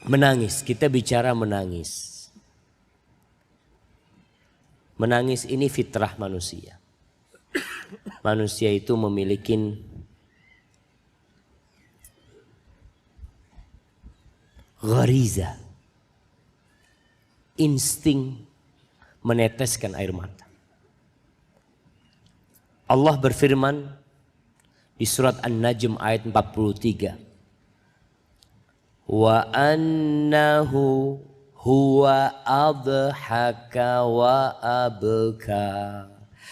Menangis, kita bicara menangis. Menangis ini fitrah manusia. Manusia itu memiliki ghariza, insting meneteskan air mata. Allah berfirman di surat An-Najm ayat 43. Wa annahu huwa adhaka wa abka.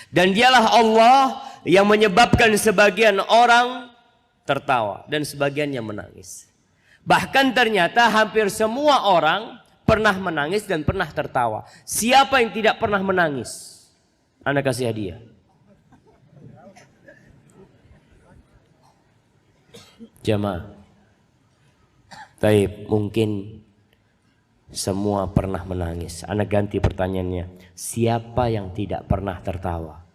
Dan dialah Allah yang menyebabkan sebagian orang tertawa dan sebagiannya menangis. Bahkan ternyata hampir semua orang pernah menangis dan pernah tertawa. Siapa yang tidak pernah menangis? Anda kasih hadiah. Jamaah. Baik, mungkin semua pernah menangis. Anda ganti pertanyaannya. Siapa yang tidak pernah tertawa?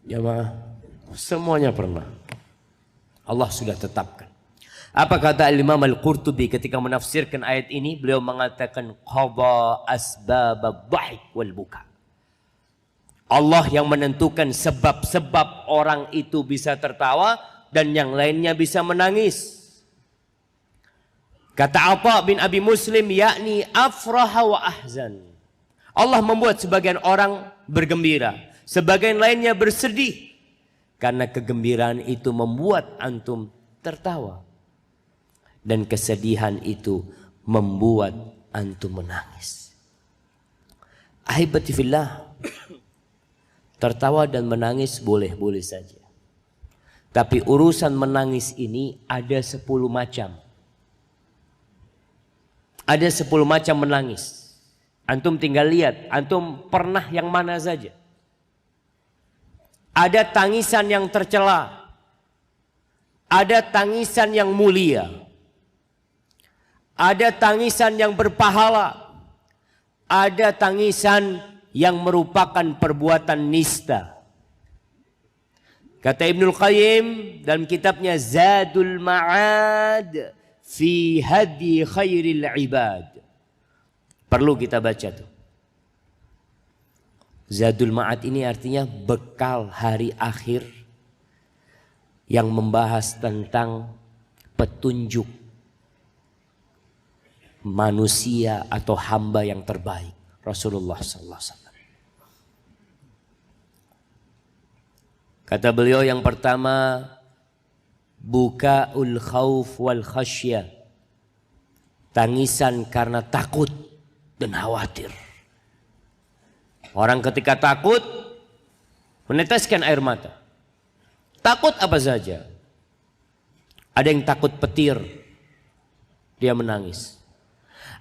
Jamaah, semuanya pernah. Allah sudah tetapkan. Apa kata Imam Al-Qurtubi ketika menafsirkan ayat ini? Beliau mengatakan qada asbab ad-dhahik wal buka. Allah yang menentukan sebab-sebab orang itu bisa tertawa dan yang lainnya bisa menangis. Kata Atha bin Abi Muslim, yakni afraha wa ahzan. Allah membuat sebagian orang bergembira, sebagian lainnya bersedih. Karena kegembiraan itu membuat antum tertawa. Dan kesedihan itu membuat antum menangis. Ahibati fillah. Tertawa dan menangis boleh-boleh saja. Tapi urusan menangis ini ada 10 macam. Ada 10 macam menangis. Antum tinggal lihat, antum pernah yang mana saja. Ada tangisan yang tercela. Ada tangisan yang mulia. Ada tangisan yang berpahala. Ada tangisan yang merupakan perbuatan nista. Kata Ibnul Qayyim dalam kitabnya Zadul Ma'ad fi Hadi Khairil Ibad. Perlu kita baca tuh. Zadul Ma'ad ini artinya bekal hari akhir yang membahas tentang petunjuk manusia atau hamba yang terbaik, Rasulullah sallallahu alaihi wasallam. Kata beliau yang pertama, bukaul khauf wal khasyah. Tangisan karena takut dan khawatir. Orang ketika takut meneteskan air mata. Takut apa saja. Ada yang takut petir, dia menangis.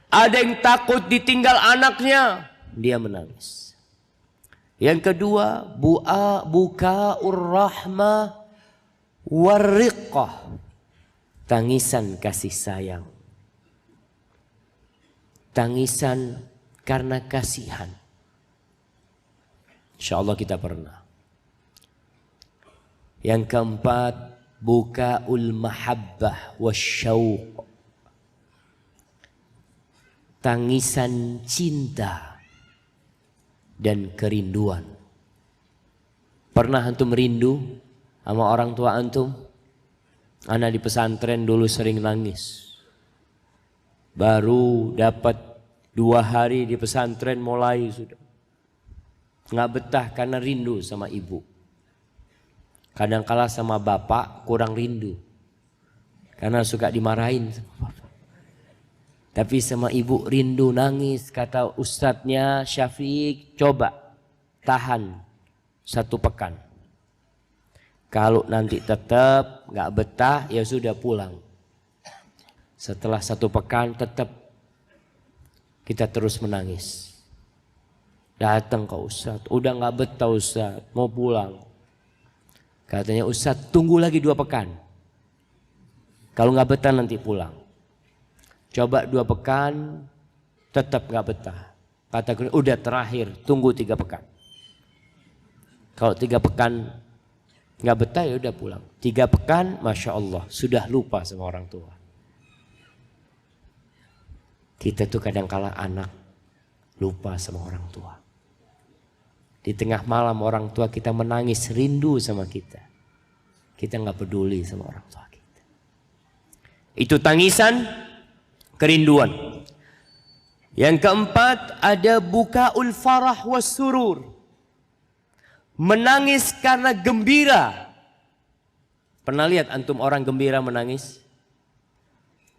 Ada yang takut ditinggal anaknya, dia menangis. Yang kedua, bukaur rahmah warriqah. Tangisan kasih sayang. Tangisan karena kasihan. InsyaAllah kita pernah. Yang keempat, bukaul mahabbah wasyauq. Tangisan cinta dan kerinduan. Pernah antum rindu sama orang tua antum? Ana di pesantren dulu sering nangis. Baru dapat 2 hari di pesantren mulai sudah nggak betah karena rindu sama ibu. Kadang-kala sama bapak kurang rindu karena suka dimarahin sama bapak. Tapi sama ibu rindu nangis. Kata ustadznya Syafiq, coba tahan 1 pekan. Kalau nanti tetap nggak betah ya sudah pulang. Setelah 1 pekan tetap kita terus menangis. Datang ke ustadz, udah nggak betah ustadz, mau pulang. Katanya ustadz tunggu lagi 2 pekan. Kalau nggak betah nanti pulang. Coba 2 pekan tetap nggak betah. Kata gue udah terakhir, tunggu 3 pekan. Kalau 3 pekan Nggak betah ya udah pulang. 3 pekan, Masya Allah, sudah lupa sama orang tua. Kita tuh kadang kala anak lupa sama orang tua. Di tengah malam orang tua kita menangis rindu sama kita. Kita nggak peduli sama orang tua kita. Itu tangisan kerinduan. Yang keempat ada bukaul farah was surur. Menangis karena gembira. Pernah lihat antum orang gembira menangis?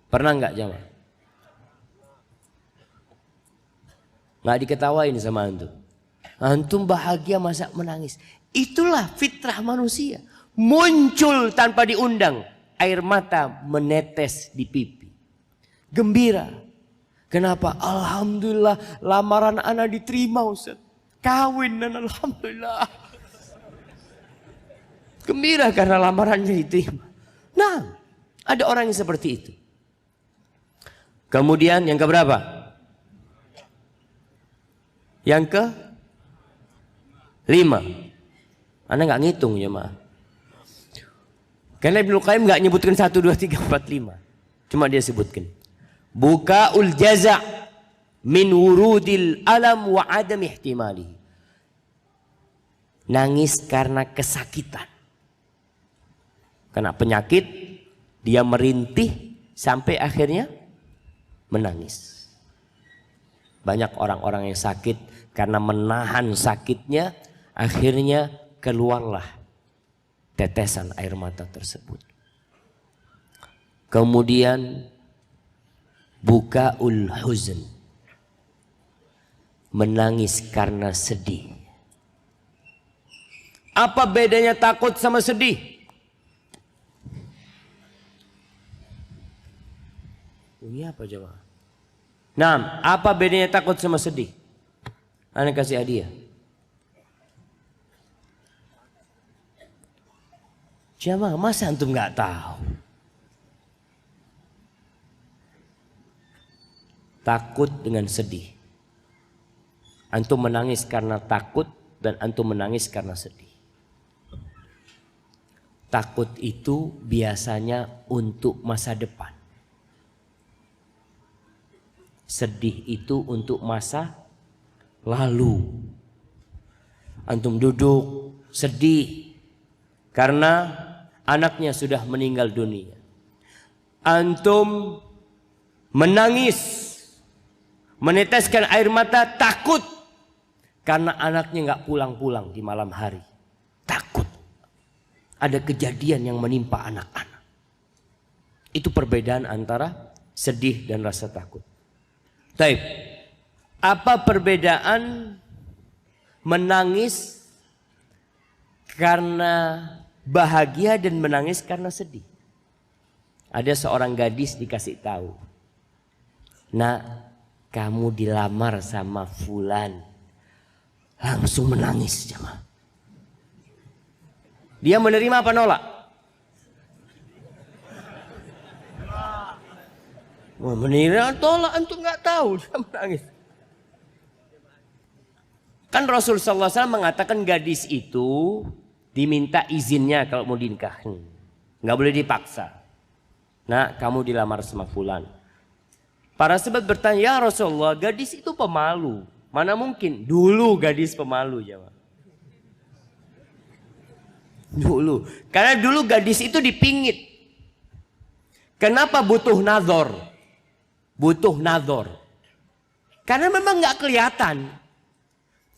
Pernah nggak jamaah? Nggak diketawain sama antum. Antum bahagia masa menangis. Itulah fitrah manusia. Muncul tanpa diundang. Air mata menetes di pipi. Gembira. Kenapa? Alhamdulillah lamaran anak diterima Ustaz. Kawin dan alhamdulillah. Gembira karena lamarannya diterima. Nah, ada orang yang seperti itu. Kemudian yang keberapa? Yang ke 5. Anda nggak ngitung ya ma. Karena Ibnu Qayyim nggak nyebutkan 1, 2, 3, 4, 5. Cuma dia sebutkan. Bukaul jaza' min wurudil alam wa adam ihtimalihi. Nangis karena kesakitan. Karena penyakit dia merintih sampai akhirnya menangis. Banyak orang-orang yang sakit karena menahan sakitnya, akhirnya keluarlah tetesan air mata tersebut. Kemudian bukaul huzn. Menangis karena sedih. Apa bedanya takut sama sedih? Ini apa jemaah? Nah, apa bedanya takut sama sedih? Anda kasih hadiah. Jamaah, masa antum nggak tahu? Takut dengan sedih. Antum menangis karena takut dan antum menangis karena sedih. Takut itu biasanya untuk masa depan. Sedih itu untuk masa lalu. Antum duduk sedih karena anaknya sudah meninggal dunia. Antum menangis, meneteskan air mata takut karena anaknya nggak pulang-pulang di malam hari. Takut ada kejadian yang menimpa anak-anak. Itu perbedaan antara sedih dan rasa takut. Baik. Apa perbedaan menangis karena bahagia dan menangis karena sedih? Ada seorang gadis dikasih tahu, "Nak, kamu dilamar sama fulan." Langsung menangis jemaah. Dia menerima apa nolak? Menerima tolak, antum nggak tahu, dia menangis. Kan Rasul sallallahu alaihi wasallam mengatakan gadis itu diminta izinnya kalau mau dinikahin. Nggak boleh dipaksa. Nah, kamu dilamar sama fulan. Para sahabat bertanya, "Ya Rasulullah, gadis itu pemalu. Mana mungkin?" Dulu gadis pemalu, jawab. Dulu. Karena dulu gadis itu dipingit. Kenapa butuh nazar? Butuh nazar. Karena memang nggak kelihatan.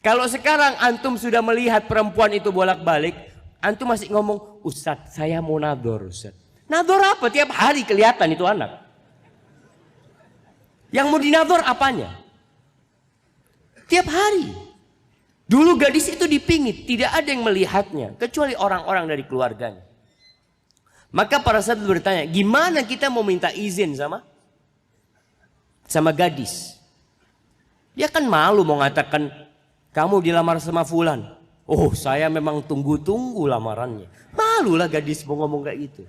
Kalau sekarang antum sudah melihat perempuan itu bolak-balik, antum masih ngomong, "Ustadz, saya mau nador, Ustadz." Nador apa? Tiap hari kelihatan itu anak. Yang mau dinador apanya? Tiap hari. Dulu gadis itu dipingit, tidak ada yang melihatnya, kecuali orang-orang dari keluarganya. Maka para sahabat bertanya, gimana kita mau minta izin sama gadis? Dia kan malu mau mengatakan, "Kamu dilamar sama fulan." "Oh, saya memang tunggu-tunggu lamarannya." Malulah gadis mau ngomong kayak gitu.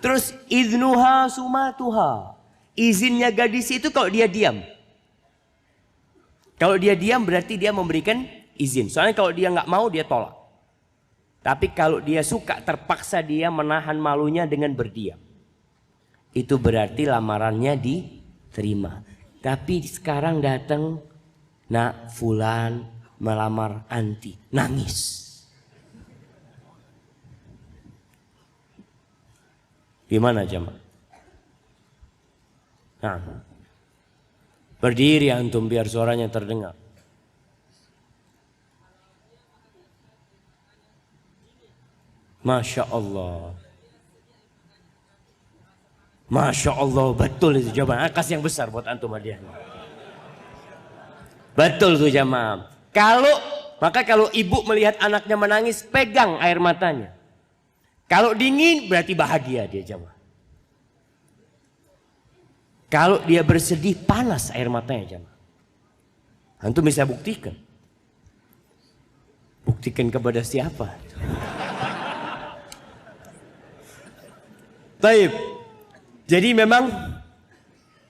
Terus idnuha sumatuha. Izinnya gadis itu kalau dia diam. Kalau dia diam berarti dia memberikan izin. Soalnya kalau dia nggak mau dia tolak. Tapi kalau dia suka, terpaksa dia menahan malunya dengan berdiam. Itu berarti lamarannya diterima. Tapi sekarang datang, nak fulan melamar anti, nangis. Gimana jemaah? Nah, berdiri antum biar suaranya terdengar. Masya Allah. Masya Allah, betul itu jemaah. Kasih yang besar buat antum hadiahnya. Betul tuh jemaah. Maka kalau ibu melihat anaknya menangis, pegang air matanya. Kalau dingin berarti bahagia dia jemaah. Kalau dia bersedih, panas air matanya jemaah. Antum bisa buktikan. Buktikan kepada siapa? Taib. Jadi memang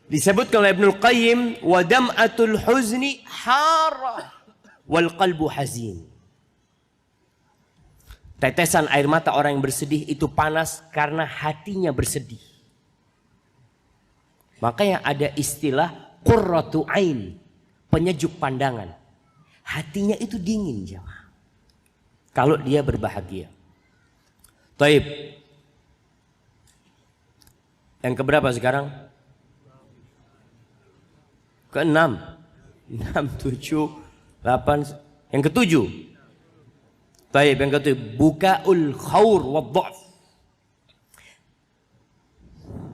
disebutkan oleh Ibnul Qayyim, wa dam'atul huzni harah wal qalbu hazin. Tetesan air mata orang yang bersedih itu panas karena hatinya bersedih. Makanya ada istilah qurratu ain, penyejuk pandangan. Hatinya itu dingin jemaah. Kalau dia berbahagia. Taib. Yang keberapa sekarang? Ke-6. 6, 7, 8. Yang ke-7. Taib, yang ke-7. Bukaul khawr wadda'f.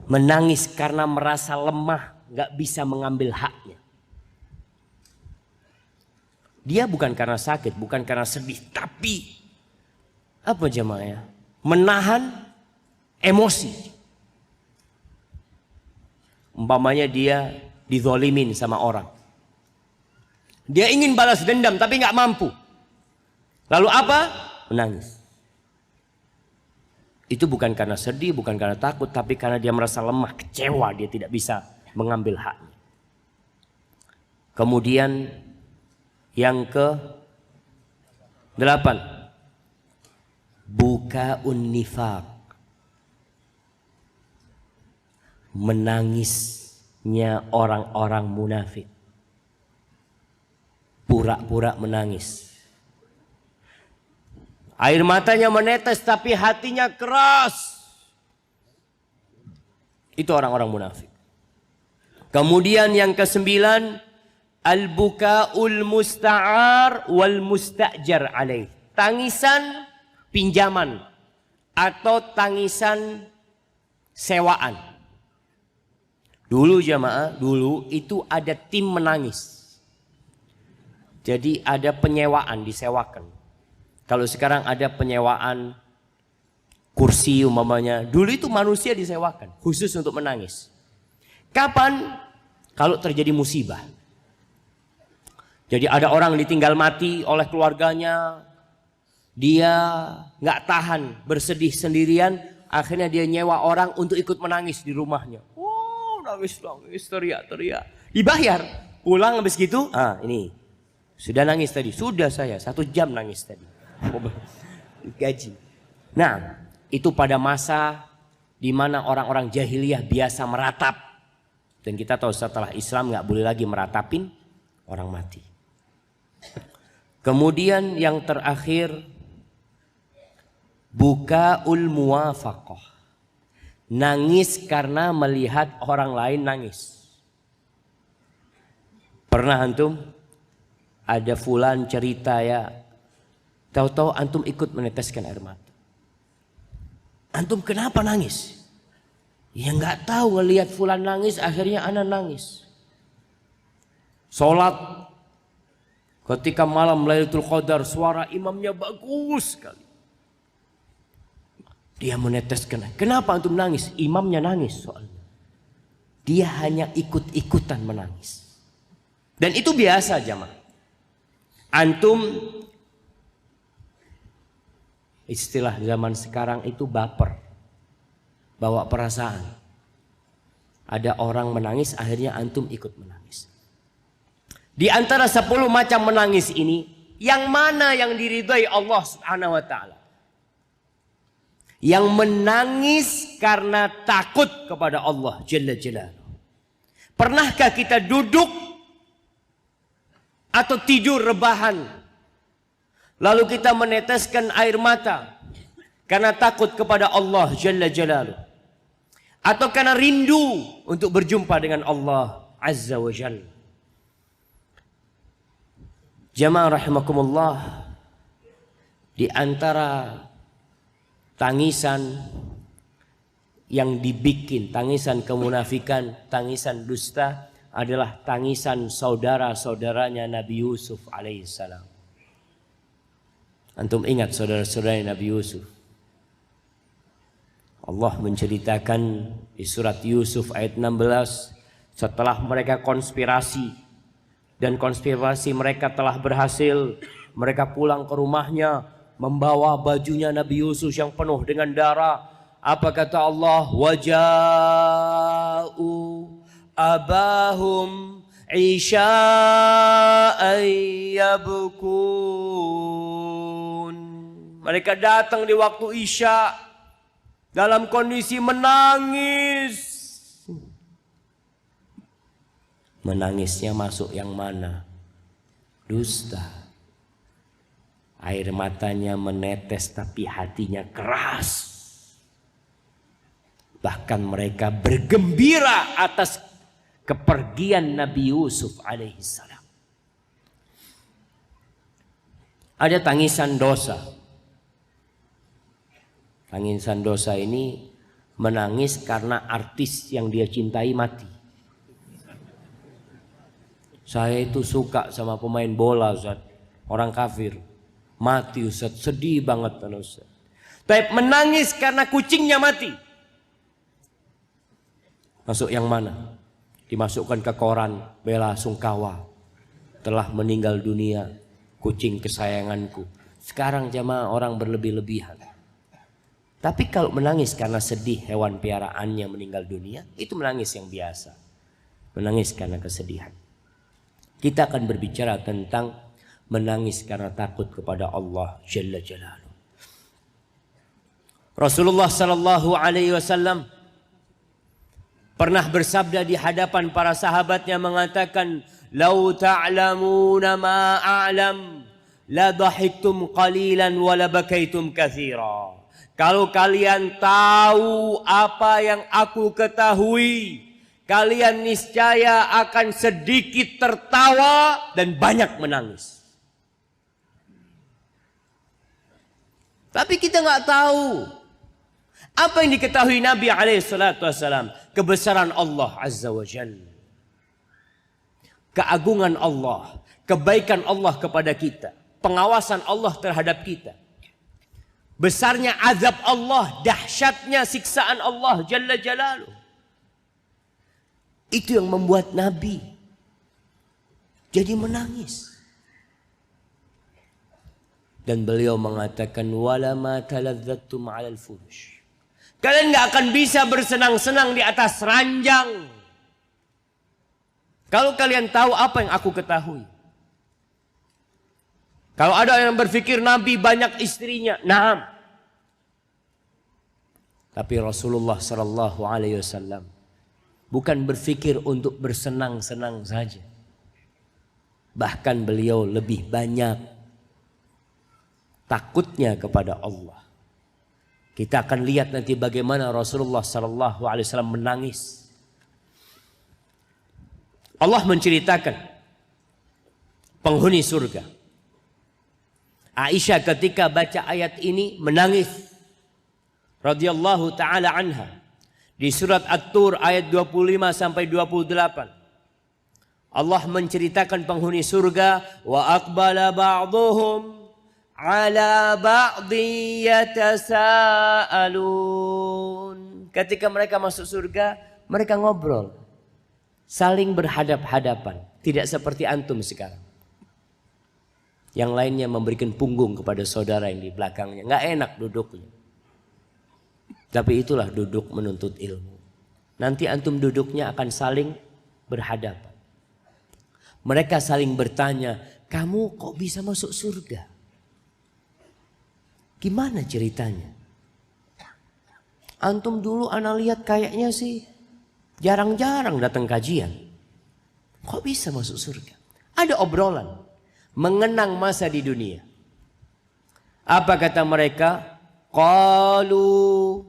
Menangis karena merasa lemah, gak bisa mengambil haknya. Dia bukan karena sakit, bukan karena sedih, tapi apa jemaah ya? Menahan emosi. Umpamanya dia dizolimin sama orang. Dia ingin balas dendam tapi gak mampu. Lalu apa? Menangis. Itu bukan karena sedih, bukan karena takut, tapi karena dia merasa lemah, kecewa, dia tidak bisa mengambil haknya. Kemudian yang ke-8. Bukaun nifaq. Menangisnya orang-orang munafik. Pura-pura menangis. Air matanya menetes tapi hatinya keras. Itu orang-orang munafik. Kemudian yang ke-9. Al-bukaul musta'ar wal musta'jar alaih. Tangisan pinjaman atau tangisan sewaan. Dulu jamaah, dulu itu ada tim menangis. Jadi ada penyewaan, disewakan. Kalau sekarang ada penyewaan kursi umpamanya. Dulu itu manusia disewakan khusus untuk menangis. Kapan? Kalau terjadi musibah. Jadi ada orang ditinggal mati oleh keluarganya. Dia gak tahan bersedih sendirian. Akhirnya dia nyewa orang untuk ikut menangis di rumahnya. Nangis, teriak. Dibayar. Pulang habis gitu. Ini. Sudah nangis tadi. Sudah saya 1 jam nangis tadi. Gaji. Nah, itu pada masa di mana orang-orang jahiliyah biasa meratap. Dan kita tahu setelah Islam gak boleh lagi meratapin orang mati. Kemudian yang terakhir. Bukaul muwafaqah. Nangis karena melihat orang lain nangis. Pernah antum ada fulan cerita ya, tahu-tahu antum ikut meneteskan air mata. Antum kenapa nangis? Ya nggak tahu, ngelihat fulan nangis akhirnya ana nangis. Sholat ketika malam Lailatul Qadar, suara imamnya bagus sekali. Dia meneteskan. Kenapa antum nangis? Imamnya nangis soalnya. Dia hanya ikut-ikutan menangis. Dan itu biasa jamaah. Antum, istilah zaman sekarang itu baper. Bawa perasaan. Ada orang menangis akhirnya antum ikut menangis. Di antara 10 macam menangis ini, yang mana yang diridhai Allah Subhanahu wa taala? Yang menangis karena takut kepada Allah Jalla Jalaluhu. Pernahkah kita duduk atau tidur rebahan, lalu kita meneteskan air mata karena takut kepada Allah Jalla Jalaluhu, atau karena rindu untuk berjumpa dengan Allah Azza wa Jalla? Jamaah rahimakumullah, di antara tangisan yang dibikin, tangisan kemunafikan, tangisan dusta, adalah tangisan saudara-saudaranya Nabi Yusuf alaihissalam. Antum ingat saudara-saudaranya Nabi Yusuf? Allah menceritakan di surat Yusuf ayat 16, setelah mereka konspirasi dan konspirasi mereka telah berhasil, mereka pulang ke rumahnya membawa bajunya Nabi Yusuf yang penuh dengan darah. Apa kata Allah? Waja'u abahum isya'an yabkun. Mereka datang di waktu Isya dalam kondisi menangis. Menangisnya masuk yang mana? Dusta. Air matanya menetes tapi hatinya keras. Bahkan mereka bergembira atas kepergian Nabi Yusuf alaihissalam. Ada tangisan dosa. Tangisan dosa ini menangis karena artis yang dia cintai mati. Saya itu suka sama pemain bola, Ustaz. Orang kafir. Mati, Ustaz. Sedih banget, Ustaz. Tapi menangis karena kucingnya mati. Masuk yang mana? Dimasukkan ke koran, bela sungkawa, telah meninggal dunia kucing kesayanganku. Sekarang jamaah orang berlebih-lebihan. Tapi kalau menangis karena sedih hewan piaraannya meninggal dunia, itu menangis yang biasa. Menangis karena kesedihan. Kita akan berbicara tentang menangis karena takut kepada Allah Jalla Jalaluhu. Rasulullah sallallahu alaihi wasallam pernah bersabda di hadapan para sahabatnya, mengatakan, "Lau ta'lamuna ma a'lam la dhahiktum qalilan wa la bakaitum katsira." Kalau kalian tahu apa yang aku ketahui, kalian niscaya akan sedikit tertawa dan banyak menangis. Tapi kita nggak tahu apa yang diketahui Nabi alaihissalam. Kebesaran Allah Azza wa Jalla, keagungan Allah, kebaikan Allah kepada kita, pengawasan Allah terhadap kita, besarnya azab Allah, dahsyatnya siksaan Allah Jalla Jalaluhu. Itu yang membuat Nabi jadi menangis. Dan beliau mengatakan, wala ma taladzattum 'alal furush. Kalian gak akan bisa bersenang-senang di atas ranjang kalau kalian tahu apa yang aku ketahui. Kalau ada yang berpikir Nabi banyak istrinya, naam. Tapi Rasulullah sallallahu alaihi wasallam bukan berpikir untuk bersenang-senang saja. Bahkan beliau lebih banyak takutnya kepada Allah. Kita akan lihat nanti bagaimana Rasulullah sallallahu alaihi wasallam menangis. Allah menceritakan penghuni surga. Aisyah ketika baca ayat ini menangis radhiyallahu taala anha. Di surat At-Tur ayat 25 sampai 28. Allah menceritakan penghuni surga, wa aqbala ba'dhum ala ba'dhi yatasaalun. Ketika mereka masuk surga, mereka ngobrol, saling berhadap-hadapan, tidak seperti antum sekarang. Yang lainnya memberikan punggung kepada saudara yang di belakangnya, nggak enak duduknya. Tapi itulah duduk menuntut ilmu. Nanti antum duduknya akan saling berhadapan. Mereka saling bertanya, kamu kok bisa masuk surga? Gimana ceritanya? Antum dulu ana lihat kayaknya sih jarang-jarang datang kajian. Kok bisa masuk surga? Ada obrolan mengenang masa di dunia. Apa kata mereka? Qalu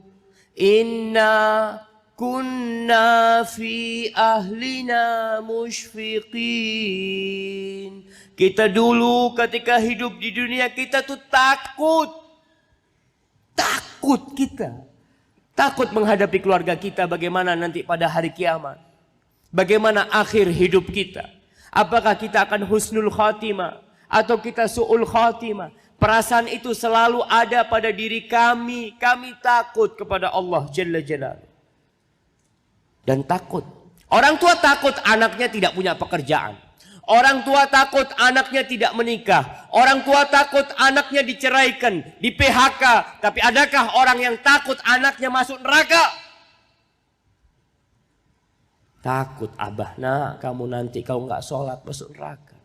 inna kunna fi ahlina musyfiqin. Kita dulu ketika hidup di dunia kita tuh takut. Takut kita. Takut menghadapi keluarga kita bagaimana nanti pada hari kiamat. Bagaimana akhir hidup kita. Apakah kita akan husnul khatimah atau kita su'ul khatimah. Perasaan itu selalu ada pada diri kami. Kami takut kepada Allah Jalla Jalaluhu. Dan takut. Orang tua takut anaknya tidak punya pekerjaan. Orang tua takut anaknya tidak menikah. Orang tua takut anaknya diceraikan, di PHK. Tapi adakah orang yang takut anaknya masuk neraka? Takut abah, nah kamu nanti kau nggak sholat masuk neraka.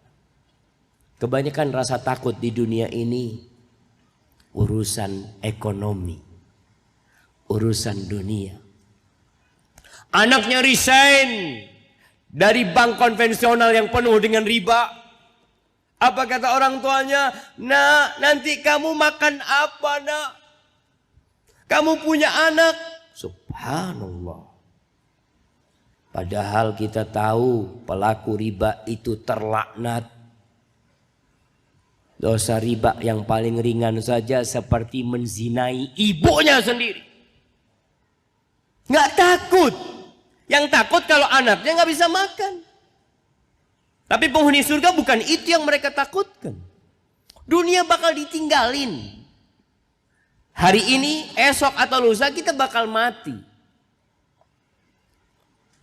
Kebanyakan rasa takut di dunia ini urusan ekonomi, urusan dunia. Anaknya resign dari bank konvensional yang penuh dengan riba. Apa kata orang tuanya? Nak, nanti kamu makan apa, nak? Kamu punya anak. Subhanallah. Padahal kita tahu pelaku riba itu terlaknat. Dosa riba yang paling ringan saja seperti menzinai ibunya sendiri. Nggak takut. Yang takut kalau anaknya nggak bisa makan. Tapi penghuni surga bukan itu yang mereka takutkan. Dunia bakal ditinggalin. Hari ini, esok atau lusa kita bakal mati.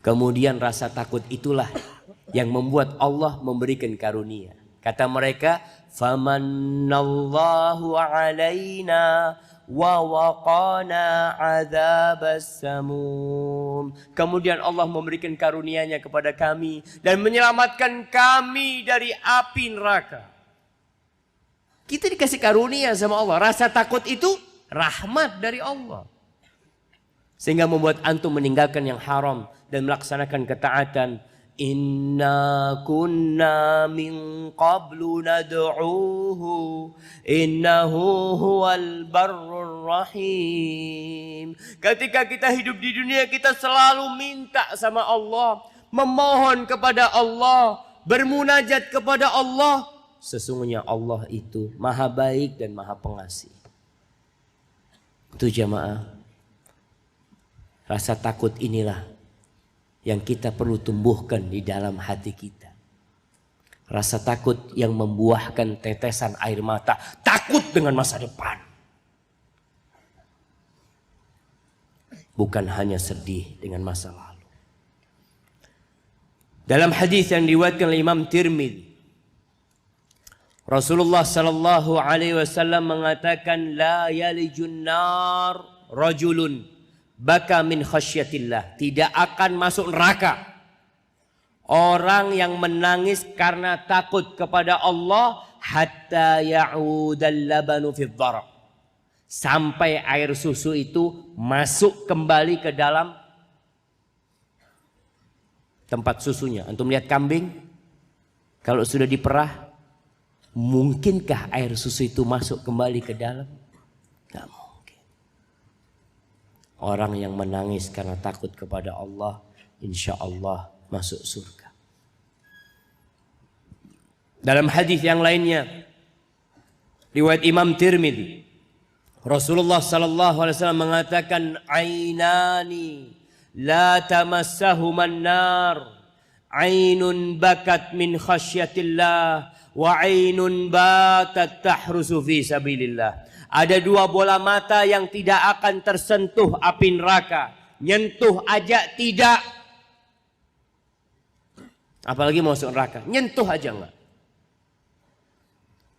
Kemudian rasa takut itulah yang membuat Allah memberikan karunia. Kata mereka, "Famannallahu 'alaina wa waqana 'adzabas samum." Kemudian Allah memberikan karunia-Nya kepada kami dan menyelamatkan kami dari api neraka. Kita dikasih karunia sama Allah. Rasa takut itu rahmat dari Allah. Sehingga membuat antum meninggalkan yang haram dan melaksanakan ketaatan. Inna kunna min qablu nad'uuhu innahu huwal barrur rahim. Ketika kita hidup di dunia kita selalu minta sama Allah, memohon kepada Allah, bermunajat kepada Allah. Sesungguhnya Allah itu maha baik dan maha pengasih. Itu jamaah. Rasa takut inilah yang kita perlu tumbuhkan di dalam hati kita. Rasa takut yang membuahkan tetesan air mata. Takut dengan masa depan. Bukan hanya sedih dengan masa lalu. Dalam hadis yang diriwayatkan oleh Imam Tirmidzi, Rasulullah sallallahu alaihi wasallam mengatakan, la yalijun nar rajulun baka min khasyatillah. Tidak akan masuk neraka orang yang menangis karena takut kepada Allah hatta ya'udal labanu fid dhara. Sampai air susu itu masuk kembali ke dalam tempat susunya. Antum lihat kambing kalau sudah diperah, mungkinkah air susu itu masuk kembali ke dalam? Enggak mungkin. Orang yang menangis karena takut kepada Allah, insya Allah masuk surga. Dalam hadis yang lainnya, riwayat Imam Tirmidzi, Rasulullah sallallahu alaihi wasallam mengatakan, ainani la tamassahuman nar, ainun bakat min khasyatillah wa ainun batat tahrusu fi sabilillah. Ada dua bola mata yang tidak akan tersentuh api neraka. Nyentuh aja tidak. Apalagi masuk neraka. Nyentuh aja enggak.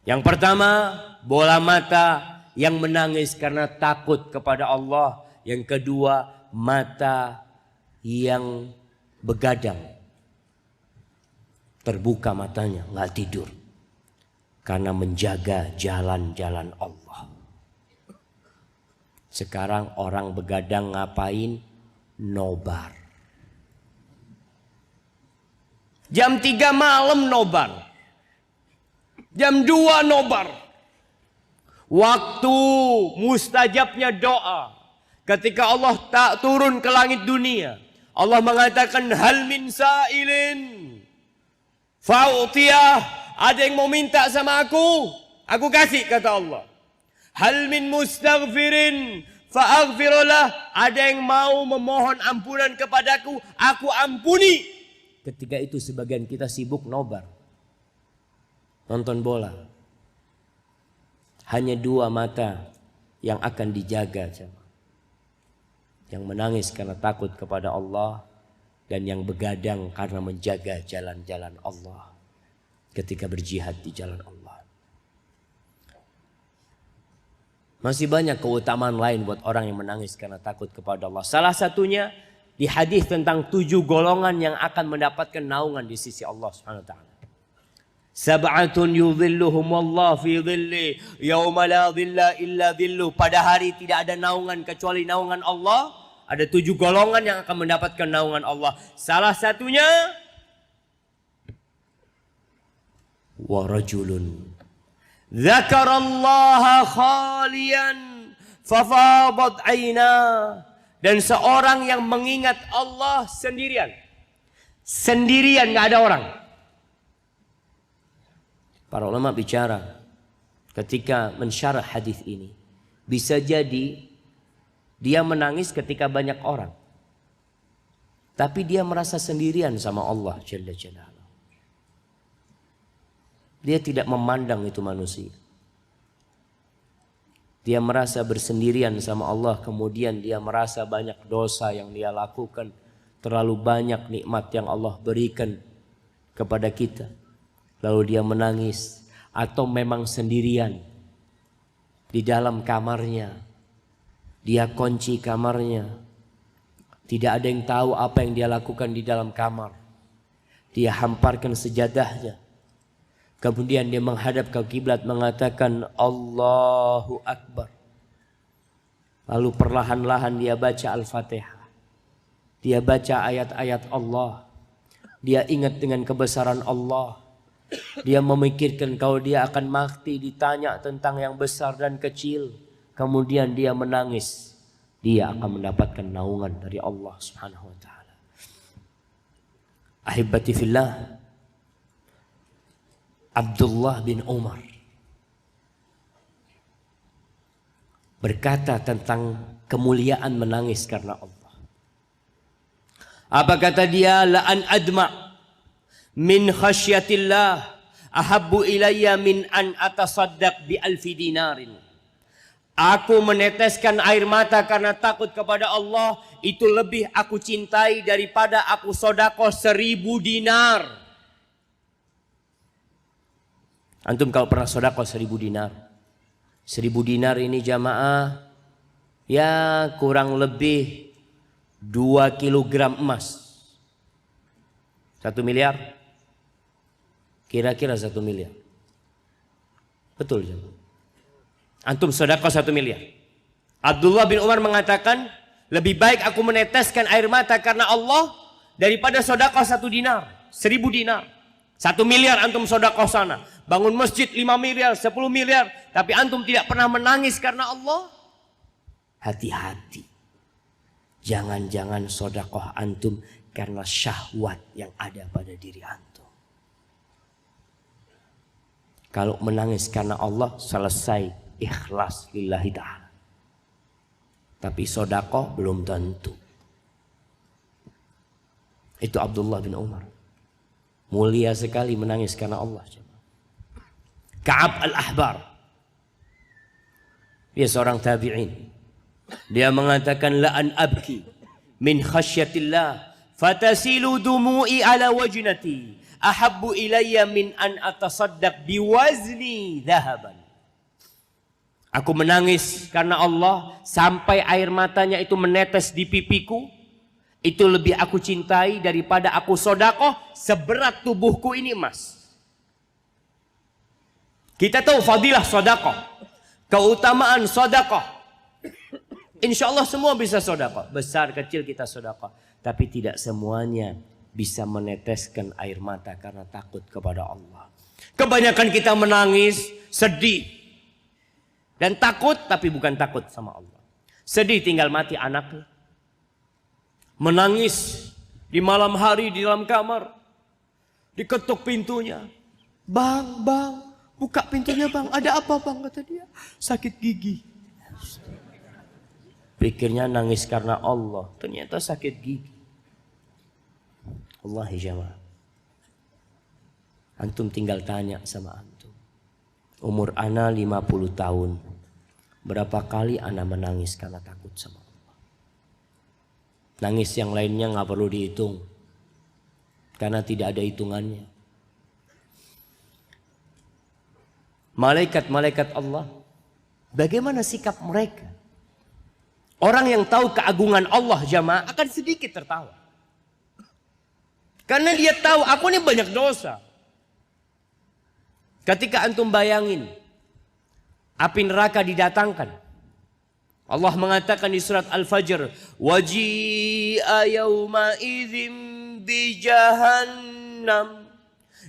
Yang pertama, bola mata yang menangis karena takut kepada Allah. Yang kedua, mata yang begadang. Terbuka matanya, enggak tidur. Karena menjaga jalan-jalan Allah. Sekarang orang begadang ngapain? Nobar. Jam 3 malam nobar. Jam 2 nobar. Waktu mustajabnya doa. Ketika Allah tak turun ke langit dunia. Allah mengatakan hal min sa'ilin fa'utiyah. Ada yang mau minta sama aku kasih, kata Allah. Hal min mustaghfirin fa'aghfirullah. Ada yang mau memohon ampunan kepadaku, aku ampuni. Ketika itu sebagian kita sibuk nobar, nonton bola. Hanya 2 mata yang akan dijaga, yang menangis karena takut kepada Allah, dan yang begadang karena menjaga jalan-jalan Allah ketika berjihad di jalan Allah. Masih banyak keutamaan lain buat orang yang menangis karena takut kepada Allah. Salah satunya di hadis tentang 7 golongan yang akan mendapatkan naungan di sisi Allah Subhanahu wa taala. Sab'atun yudhilluhumullah fi dhilli yauma la dhilla illa dhilluh. Pada hari tidak ada naungan kecuali naungan Allah. Ada 7 golongan yang akan mendapatkan naungan Allah. Salah satunya wa rajulun dzakarallaha khalian fafadat 'aina. Dan seorang yang mengingat Allah sendirian. Sendirian, gak ada orang. Para ulama bicara ketika mensyarah hadis ini, bisa jadi dia menangis ketika banyak orang, tapi dia merasa sendirian sama Allah Jalla Jalaluhu. Dia tidak memandang itu manusia. Dia merasa bersendirian sama Allah, kemudian dia merasa banyak dosa yang dia lakukan, terlalu banyak nikmat yang Allah berikan kepada kita. Lalu dia menangis, atau memang sendirian di dalam kamarnya. Dia kunci kamarnya. Tidak ada yang tahu apa yang dia lakukan di dalam kamar. Dia hamparkan sejadahnya. Kemudian dia menghadap ke kiblat mengatakan Allahu Akbar. Lalu perlahan-lahan dia baca Al-Fatihah. Dia baca ayat-ayat Allah. Dia ingat dengan kebesaran Allah. Dia memikirkan kalau dia akan mati ditanya tentang yang besar dan kecil. Kemudian dia menangis. Dia akan mendapatkan naungan dari Allah Subhanahu wa taala. Ahibbati fillah, Abdullah bin Umar berkata tentang kemuliaan menangis karena Allah. Apa kata dia? La an adma min khasyatillah ahabbu ilayya min an atasaddaq bi alfi dinarin. Aku meneteskan air mata karena takut kepada Allah, itu lebih aku cintai daripada aku sedekah 1000 dinar. Antum kalau pernah sedekah 1000 dinar. 1000 dinar ini jamaah ya kurang lebih 2 kilogram emas. 1 miliar? Kira-kira 1 miliar. Betul jamaah. Antum sedekah 1 miliar. Abdullah bin Umar mengatakan, lebih baik aku meneteskan air mata karena Allah daripada sedekah 1 dinar, 1000 dinar. 1 miliar antum sedekah sana, bangun masjid 5 miliar, 10 miliar, tapi antum tidak pernah menangis karena Allah. Hati-hati. Jangan-jangan sedekah antum karena syahwat yang ada pada diri antum. Kalau menangis karena Allah, selesai, ikhlas lillahi ta'ala. Tapi sedekah belum tentu. Itu Abdullah bin Umar. Mulia sekali menangis karena Allah. Ka'ab al-Ahbar, dia seorang tabi'in. Dia mengatakan la an abki min khasyatillah fatasilu dumu'i ala wajnati ahabbu ilayya min an atasaddaq biwazni dhahaban. Aku menangis karena Allah sampai air matanya itu menetes di pipiku. Itu lebih aku cintai daripada aku sedekah seberat tubuhku ini emas. Kita tahu fadilah sedekah, keutamaan sedekah. Insya Allah semua bisa sedekah. Besar kecil kita sedekah. Tapi tidak semuanya bisa meneteskan air mata karena takut kepada Allah. Kebanyakan kita menangis, sedih. Dan takut tapi bukan takut sama Allah. Sedih tinggal mati anaknya. Menangis di malam hari di dalam kamar. Diketuk pintunya. Bang, buka pintunya bang. Ada apa bang? Kata dia. Sakit gigi. Pikirnya nangis karena Allah. Ternyata sakit gigi. Allah jamaah. Antum tinggal tanya sama antum. Umur ana 50 tahun. Berapa kali ana menangis karena takut sama Allah. Nangis yang lainnya gak perlu dihitung. Karena tidak ada hitungannya. Malaikat-malaikat Allah. Bagaimana sikap mereka? Orang yang tahu keagungan Allah jamaah akan sedikit tertawa. Karena dia tahu aku ini banyak dosa. Ketika antum bayangin api neraka didatangkan. Allah mengatakan di surat Al-Fajr, waji'a yawma idzin bi jahannam.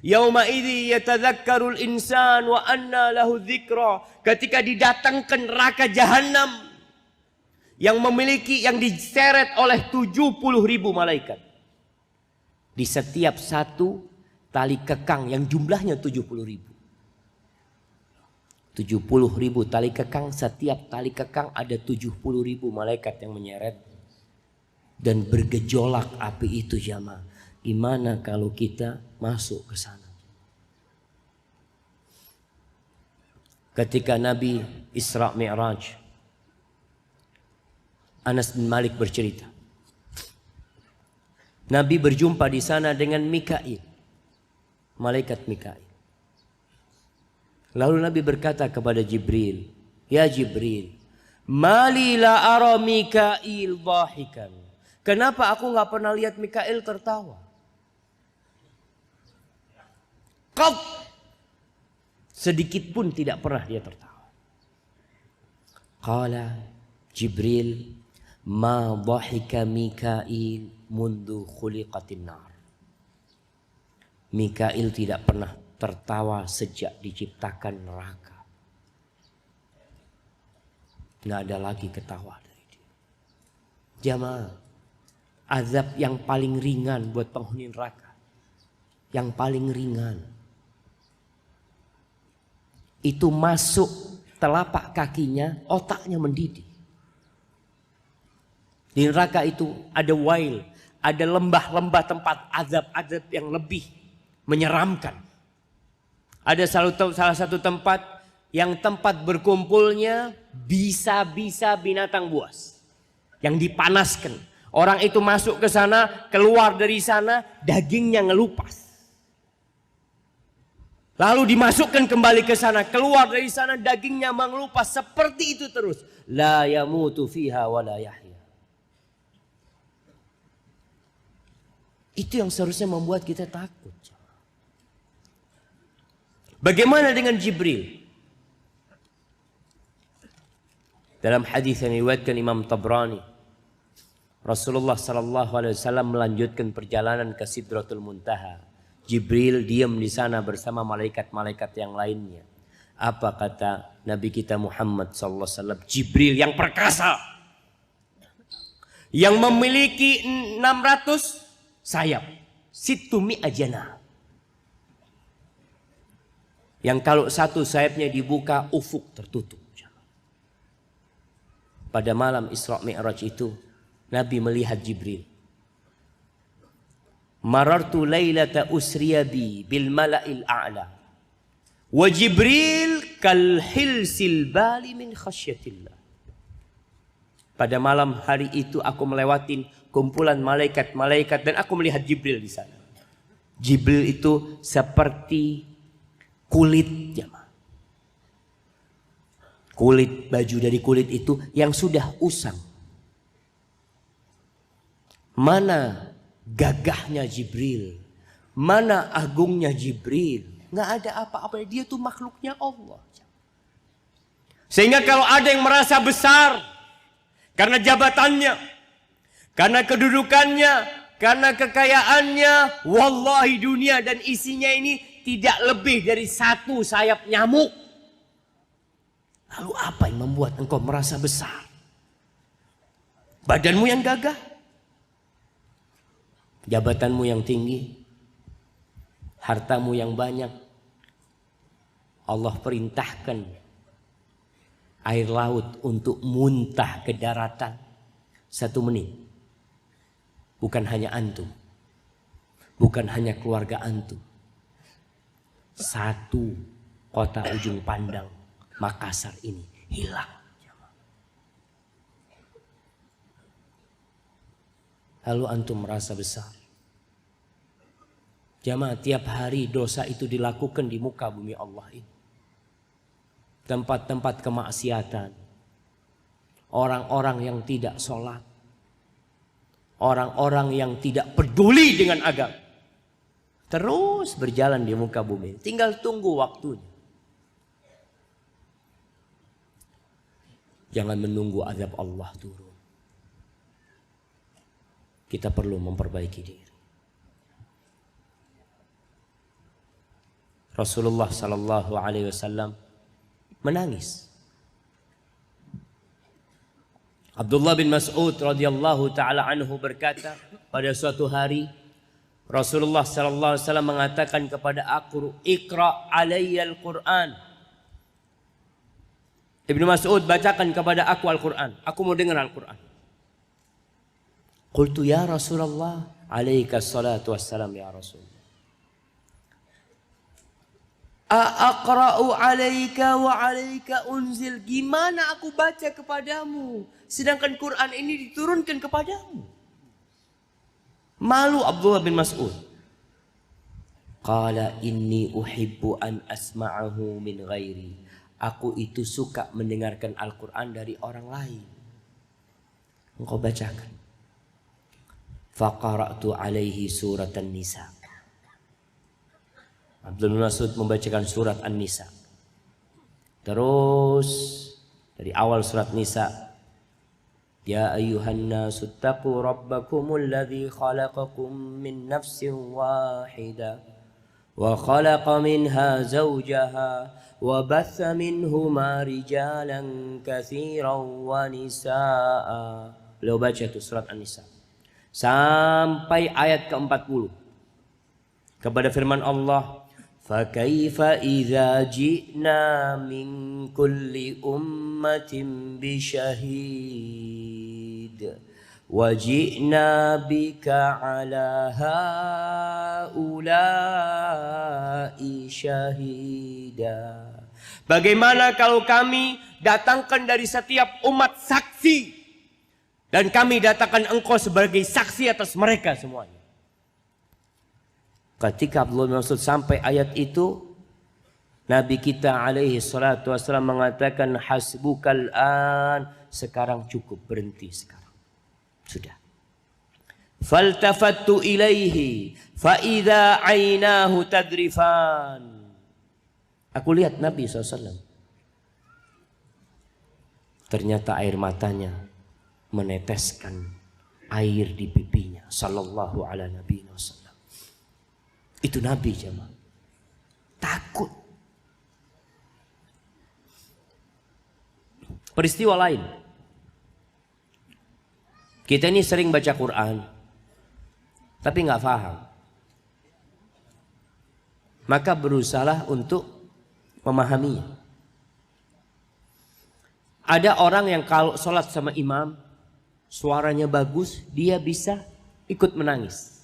Yauma idzi yatadzakkarul insan wa anna lahu dzikra. Ketika didatangkan neraka jahanam yang diseret oleh 70.000 malaikat. Di setiap satu tali kekang yang jumlahnya 70.000. 70.000 tali kekang, setiap tali kekang ada 70.000 malaikat yang menyeret. Dan bergejolak api itu jamaah. Gimana kalau kita masuk ke sana? Ketika Nabi Isra Mi'raj, Anas bin Malik bercerita. Nabi berjumpa di sana dengan Mikail. Malaikat Mikail. Lalu Nabi berkata kepada Jibril, "Ya Jibril, mali la ara Mikail dhahikan." Kenapa aku enggak pernah lihat Mikail tertawa? Sedikit pun tidak pernah dia tertawa. Qala Jibril, "Ma dhahika Mikail mundu khuliqatin nar." Mikail tidak pernah tertawa sejak diciptakan neraka. Nggak ada lagi ketawa dari dia. Jamaah, azab yang paling ringan buat penghuni neraka, yang paling ringan itu masuk telapak kakinya, otaknya mendidih. Di neraka itu ada wail, ada lembah-lembah tempat azab-azab yang lebih menyeramkan. Ada salah satu tempat yang tempat berkumpulnya bisa-bisa binatang buas yang dipanaskan. Orang itu masuk ke sana, keluar dari sana, dagingnya ngelupas. Lalu dimasukkan kembali ke sana, keluar dari sana, dagingnya mengelupas. Seperti itu terus. La yamutu fiha wa la yahya. Itu yang seharusnya membuat kita takut. Bagaimana dengan Jibril? Dalam hadis yang diriwayatkan Imam Tabrani, Rasulullah SAW melanjutkan perjalanan ke Sidratul Muntaha. Jibril diam di sana bersama malaikat-malaikat yang lainnya. Apa kata Nabi kita Muhammad SAW? Jibril yang perkasa, yang memiliki 600 sayap, situmi ajana. Yang kalau satu sayapnya dibuka, ufuk tertutup. Pada malam Isra Mi'raj itu, Nabi melihat Jibril. Marartu laylata usriya bi bil mala'il a'la. Wa Jibril kal hilsil bali min khasyatillah. Pada malam hari itu aku melewatin kumpulan malaikat-malaikat dan aku melihat Jibril di sana. Jibril itu seperti kulit jamaah. Kulit, baju dari kulit itu yang sudah usang. Mana gagahnya Jibril, mana agungnya Jibril. Nggak ada apa-apa, dia tuh makhluknya Allah. Sehingga kalau ada yang merasa besar, karena jabatannya, karena kedudukannya, karena kekayaannya. Wallahi dunia dan isinya ini tidak lebih dari satu sayap nyamuk. Lalu apa yang membuat engkau merasa besar? Badanmu yang gagah, jabatanmu yang tinggi, hartamu yang banyak. Allah perintahkan air laut untuk muntah ke daratan 1 menit. Bukan hanya antum, bukan hanya keluarga antum, satu kota ujung pandang Makassar ini hilang. Lalu antum merasa besar. Jamaah, tiap hari dosa itu dilakukan di muka bumi Allah ini. Tempat-tempat kemaksiatan, orang-orang yang tidak sholat, orang-orang yang tidak peduli dengan agama, terus berjalan di muka bumi. Tinggal tunggu waktunya. Jangan menunggu azab Allah turun. Kita perlu memperbaiki diri. Rasulullah sallallahu alaihi wasallam menangis. Abdullah bin Mas'ud radhiyallahu taala anhu berkata, pada suatu hari Rasulullah sallallahu alaihi wasallam mengatakan kepada aku, "Iqra alayya al-Qur'an." Ibnu Mas'ud, bacakan kepada aku Al-Qur'an. Aku mau dengar Al-Qur'an. Qultu ya Rasulullah, alaika salatu wassalam ya Rasulullah. Aqra'u alaika wa alaika unzil. Gimana aku baca kepadamu sedangkan Quran ini diturunkan kepadamu? Malu Abdullah bin Mas'ud. Qala inni uhibbu an asma'ahu min ghairi. Aku itu suka mendengarkan Al-Quran dari orang lain. Engkau bacakan. Faqara'tu alaihi surat An-Nisa. Abdul Mas'ud membacakan surat An-Nisa. Terus dari awal surat Nisa. Ya ayyuhan nasu taqu rabbakumul ladzi khalaqakum min nafsin wahidah. Wa khalaqa minha zawjaha. Wa batha minhuma rijalan katsiran wa nisaa. Beliau baca itu surat An-Nisa sampai ayat ke-40. Kepada firman Allah, fa kaifa idza ji'na min kulli ummatin bi syahid wa ji'na bika ala haula'i syahida. Bagaimana kalau kami datangkan dari setiap umat saksi dan kami datangkan engkau sebagai saksi atas mereka semuanya. Ketika Abdullah bin Mas'ud sampai ayat itu, Nabi kita alaihi salatu wassalam mengatakan hasbukal an, sekarang cukup, berhenti sekarang. Sudah. Faltafattu ilaihi fa idza ainahu tadrifan. Aku lihat Nabi SAW. Ternyata air matanya meneteskan air di pipinya. Sallallahu ala nabi wasallam. Itu Nabi jemaah. Takut. Peristiwa lain. Kita ini sering baca Quran, tapi nggak paham. Maka berusahalah untuk memahaminya. Ada orang yang kalau sholat sama imam, suaranya bagus, dia bisa ikut menangis.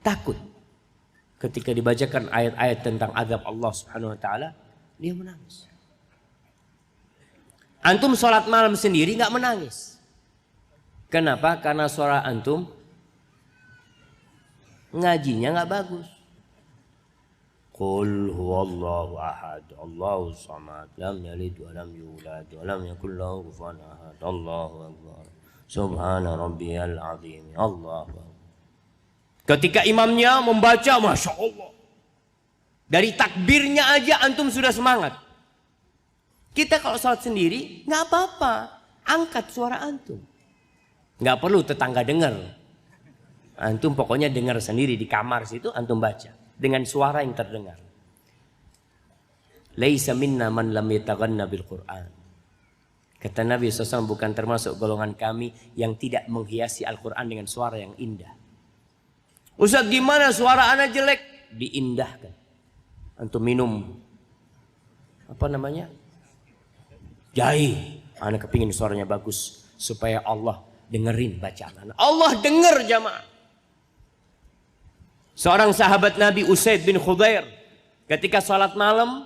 Takut. Ketika dibacakan ayat-ayat tentang azab Allah Subhanahu wa taala, dia menangis. Antum sholat malam sendiri nggak menangis. Kenapa? Karena suara antum ngajinya nggak bagus. Qul huwallahu ahad, Allahu samad, lam yalid wa lam yulad wa lam yakul lahu kufuwan ahad. Allahu akbar. Subhana rabbiyal azim. Allahu akbar. Ketika imamnya membaca, Masya Allah, dari takbirnya aja antum sudah semangat. Kita kalau salat sendiri nggak apa-apa, Angkat suara antum. Nggak perlu tetangga dengar. Antum pokoknya dengar sendiri di kamar situ, antum baca dengan suara yang terdengar. Laisa minna man lam yataghanna bil Qur'an. Kata Nabi SAW, bukan termasuk golongan kami yang tidak menghiasi Al-Quran dengan suara yang indah. Ustaz, gimana suara anak jelek? Diindahkan. Antum minum apa namanya? Jahe. Anak kepingin suaranya bagus supaya Allah dengerin bacaan anak. Allah denger jamaah. Seorang sahabat Nabi Usaid bin Khudair, ketika sholat malam,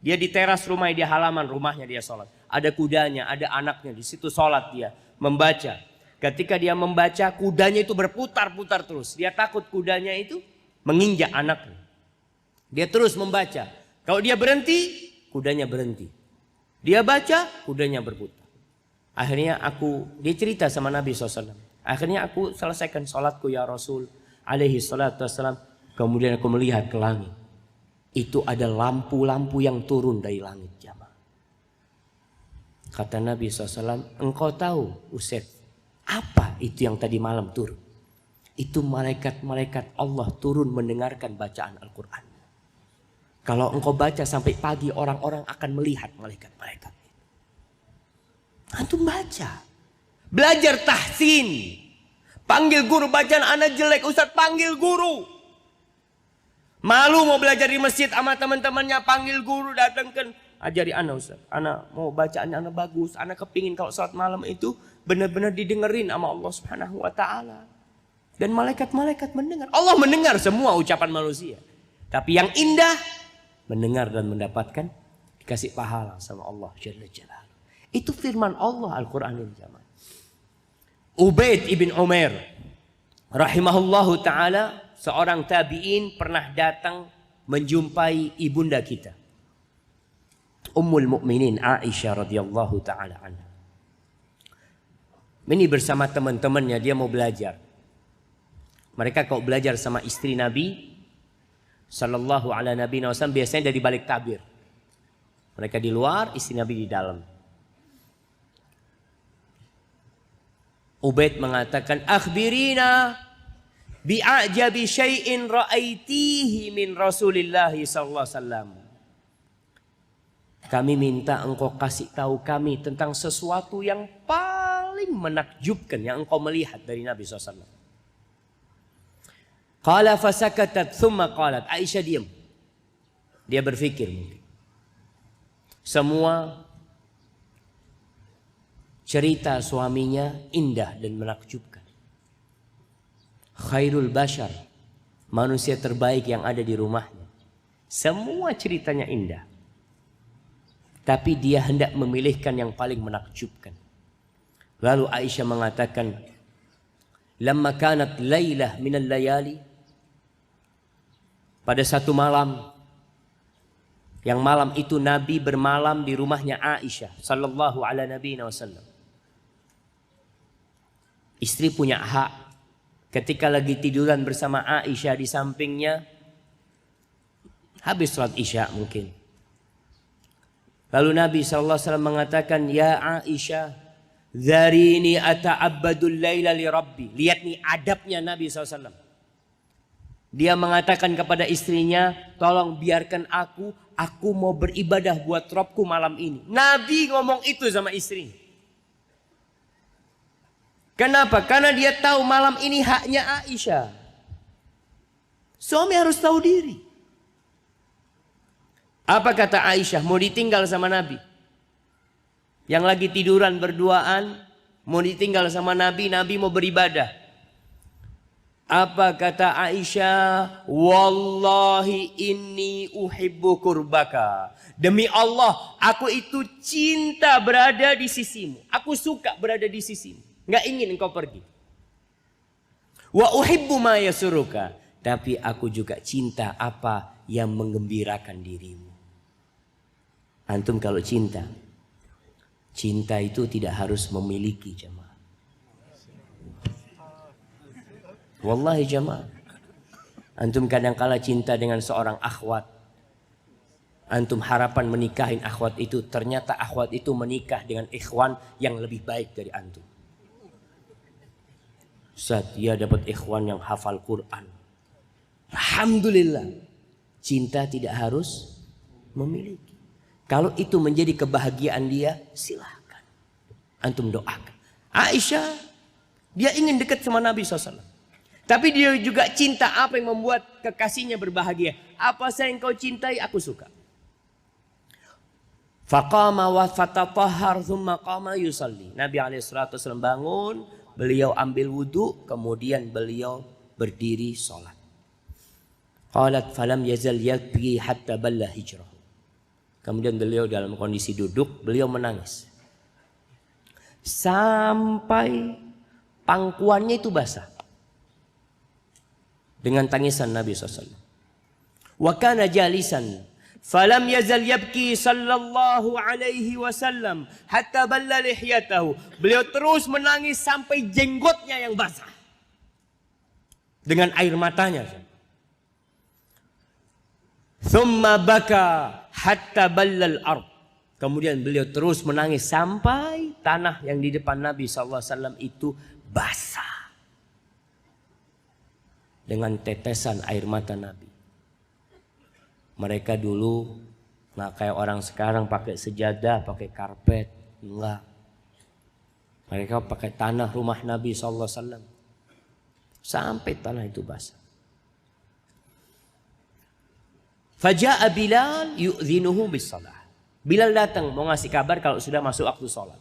dia di teras rumah, di halaman rumahnya dia sholat. Ada kudanya, ada anaknya, di situ sholat dia membaca. Ketika dia membaca, kudanya itu berputar-putar terus. Dia takut kudanya itu menginjak anaknya. Dia terus membaca. Kalau dia berhenti, kudanya berhenti. Dia baca, kudanya berputar. Akhirnya dia cerita sama Nabi SAW. Akhirnya aku selesaikan sholatku ya Rasul alaihi salatu wassalam. Kemudian aku melihat ke langit. Itu ada lampu-lampu yang turun dari langit jamaah. Kata Nabi SAW, engkau tahu Usaid, apa itu yang tadi malam turun? Itu malaikat-malaikat Allah turun mendengarkan bacaan Al-Quran. Kalau engkau baca sampai pagi, orang-orang akan melihat malaikat-malaikat. Antum baca. Belajar tahsin. Panggil guru, bacaan anak jelek, Ustaz panggil guru. Malu mau belajar di masjid sama teman-temannya, panggil guru, datangkan. Ajari anak Ustaz. Anak mau bacaannya anak bagus. Anak kepingin kalau saat malam itu benar-benar didengerin sama Allah Subhanahu wa taala. Dan malaikat-malaikat mendengar. Allah mendengar semua ucapan manusia. Tapi yang indah mendengar dan mendapatkan dikasih pahala sama Allah Jalla Jalaluhu. Itu firman Allah Al-Quran ini jamaah. Ubaid ibn Umair rahimahullahu ta'ala, seorang tabi'in, pernah datang menjumpai ibunda kita, Ummul Mukminin Aisyah radhiyallahu ta'ala anha. Ini bersama teman-temannya, dia mau belajar. Mereka kalau belajar sama istri Nabi sallallahu ala nabi wasallam biasanya dari balik tabir. Mereka di luar, istri Nabi di dalam. Ubaid mengatakan, akhbirina bi'ajabi syai'in ra'aitihi min Rasulillah sallallahu alaihi wasallam. Kami minta engkau kasih tahu kami tentang sesuatu yang paling menakjubkan yang engkau melihat dari Nabi SAW. Qala fasakatat thumma qalat. Aisyah diam. Dia berpikir mungkin. Semua cerita suaminya indah dan menakjubkan. Khairul bashar, manusia terbaik yang ada di rumahnya. Semua ceritanya indah. Tapi dia hendak memilihkan yang paling menakjubkan. Lalu Aisyah mengatakan, lamma kanat lailah minal layali, pada satu malam, yang malam itu Nabi bermalam di rumahnya Aisyah sallallahu ala nabiyina wasallam. Istri punya hak ketika lagi tiduran bersama Aisyah di sampingnya, habis sholat isya mungkin. Lalu Nabi SAW mengatakan, ya Aisyah, dharini ata'abbadul layla li Rabbi. Lihat nih adabnya Nabi SAW. Dia mengatakan kepada istrinya, tolong biarkan aku mau beribadah buat Rabbku malam ini. Nabi ngomong itu sama istrinya. Kenapa? Karena dia tahu malam ini haknya Aisyah. Suami harus tahu diri. Apa kata Aisyah? Mau ditinggal sama Nabi? Yang lagi tiduran berduaan, mau ditinggal sama Nabi, Nabi mau beribadah. Apa kata Aisyah? Wallahi inni uhibbu kurbaka. Demi Allah, aku itu cinta berada di sisimu. Aku suka berada di sisimu. Nggak ingin engkau pergi. Wa uhibbu ma yasuruka. Tapi aku juga cinta apa yang menggembirakan dirimu. Antum kalau cinta itu tidak harus memiliki jemaah. Wallahi jemaah. Antum kadang kala cinta dengan seorang akhwat. Antum harapan menikahin akhwat itu, ternyata akhwat itu menikah dengan ikhwan yang lebih baik dari antum. Ustaz, dia dapat ikhwan yang hafal Quran. Alhamdulillah. Cinta tidak harus memiliki. Kalau itu menjadi kebahagiaan dia, silahkan. Antum doakan. Aisyah, dia ingin dekat sama Nabi SAW. Tapi dia juga cinta apa yang membuat kekasihnya berbahagia. Apa saja yang kau cintai, aku suka. Faqama wa fatatahhar thumma qama yusalli. Nabi SAW bangun, beliau ambil wudu, kemudian beliau berdiri sholat. Qalat falam yazal yabki hatta balla hijrahu. Kemudian beliau dalam kondisi duduk, beliau menangis. Sampai pangkuannya itu basah. Dengan tangisan Nabi SAW. Wa kana jalisan. Falam yazal yabki sallallahu alaihi wasallam hatta balla lihyatahu. Beliau terus menangis sampai jenggotnya yang basah. Dengan air matanya. Thumma baka hatta ballal ard. Kemudian beliau terus menangis sampai tanah yang di depan Nabi SAW itu basah. Dengan tetesan air mata Nabi. Mereka dulu nggak kayak orang sekarang pakai sejadah, pakai karpet. Enggak. Mereka pakai tanah rumah Nabi SAW. Sampai tanah itu basah. Faja'a Bilal yu'dhinuhu bis-shalah. Bilal datang mau ngasih kabar kalau sudah masuk waktu sholat.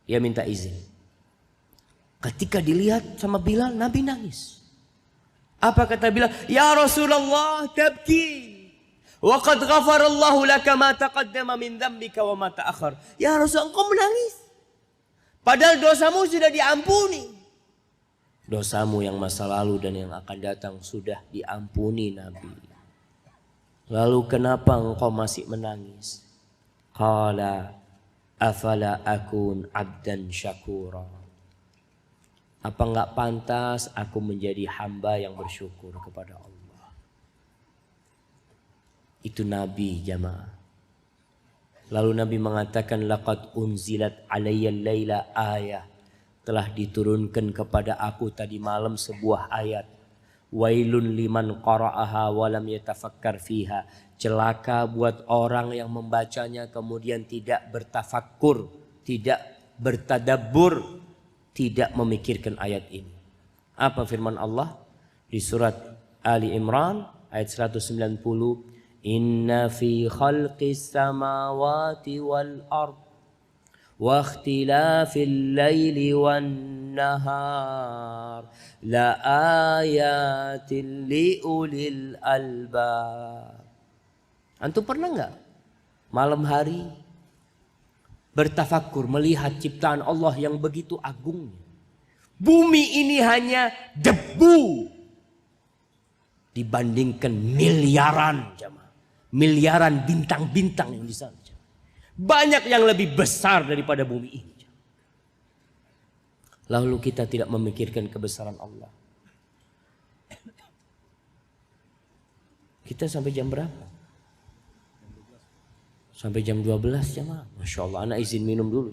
Dia minta izin. Ketika dilihat sama Bilal, Nabi nangis. Apa kata Bilal? Ya Rasulullah, tabki. Wa qad ghafarallahu laka ma taqaddama min dzambika wa ma ta'akhkhar. Ya Rasul, engkau menangis. Padahal dosamu sudah diampuni. Dosamu yang masa lalu dan yang akan datang sudah diampuni Nabi. Lalu kenapa engkau masih menangis? Qala afala akun abdan syakura. Apa enggak pantas aku menjadi hamba yang bersyukur kepada Allah? Itu Nabi jamaah. Lalu Nabi mengatakan laqad unzilat alayya laila ayah. Telah diturunkan kepada aku tadi malam sebuah ayat. Wailun liman qara'aha wa lam yatafakkar fiha. Celaka buat orang yang membacanya kemudian tidak bertafakkur, tidak bertadabbur, tidak memikirkan ayat ini. Apa firman Allah di surat Ali Imran ayat 190? Inna fi khalqis samawati wal ard wa ikhtilafil laili wan nahar la ayatin li ulil albab. Antum pernah enggak malam hari bertafakur melihat ciptaan Allah yang begitu agungnya? Bumi ini hanya debu dibandingkan miliaran jamaah. Miliaran bintang-bintang yang di sana. Banyak yang lebih besar daripada bumi ini. Lalu kita tidak memikirkan kebesaran Allah. Kita sampai jam berapa? Sampai jam 12 jamaah. Masya Allah, anak izin minum dulu.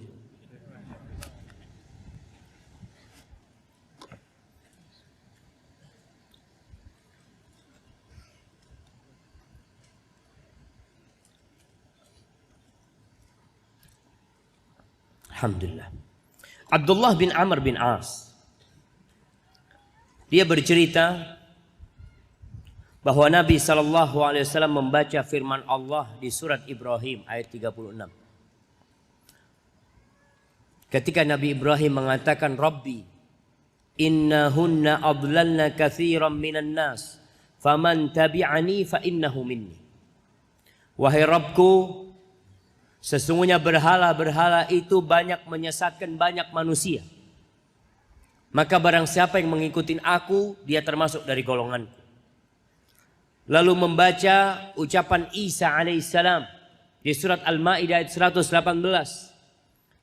Alhamdulillah. Abdullah bin Amr bin As. Dia bercerita bahwa Nabi SAW membaca firman Allah di surat Ibrahim ayat 36. Ketika Nabi Ibrahim mengatakan Rabbi innahunna adlalna katsiran minan nas faman tabi'ani fa innahu minni. Wahai Rabbku, sesungguhnya berhala-berhala itu banyak menyesatkan banyak manusia. Maka barang siapa yang mengikuti aku, dia termasuk dari golonganku. Lalu membaca ucapan Isa alaihissalam di surat Al-Maidah ayat 118.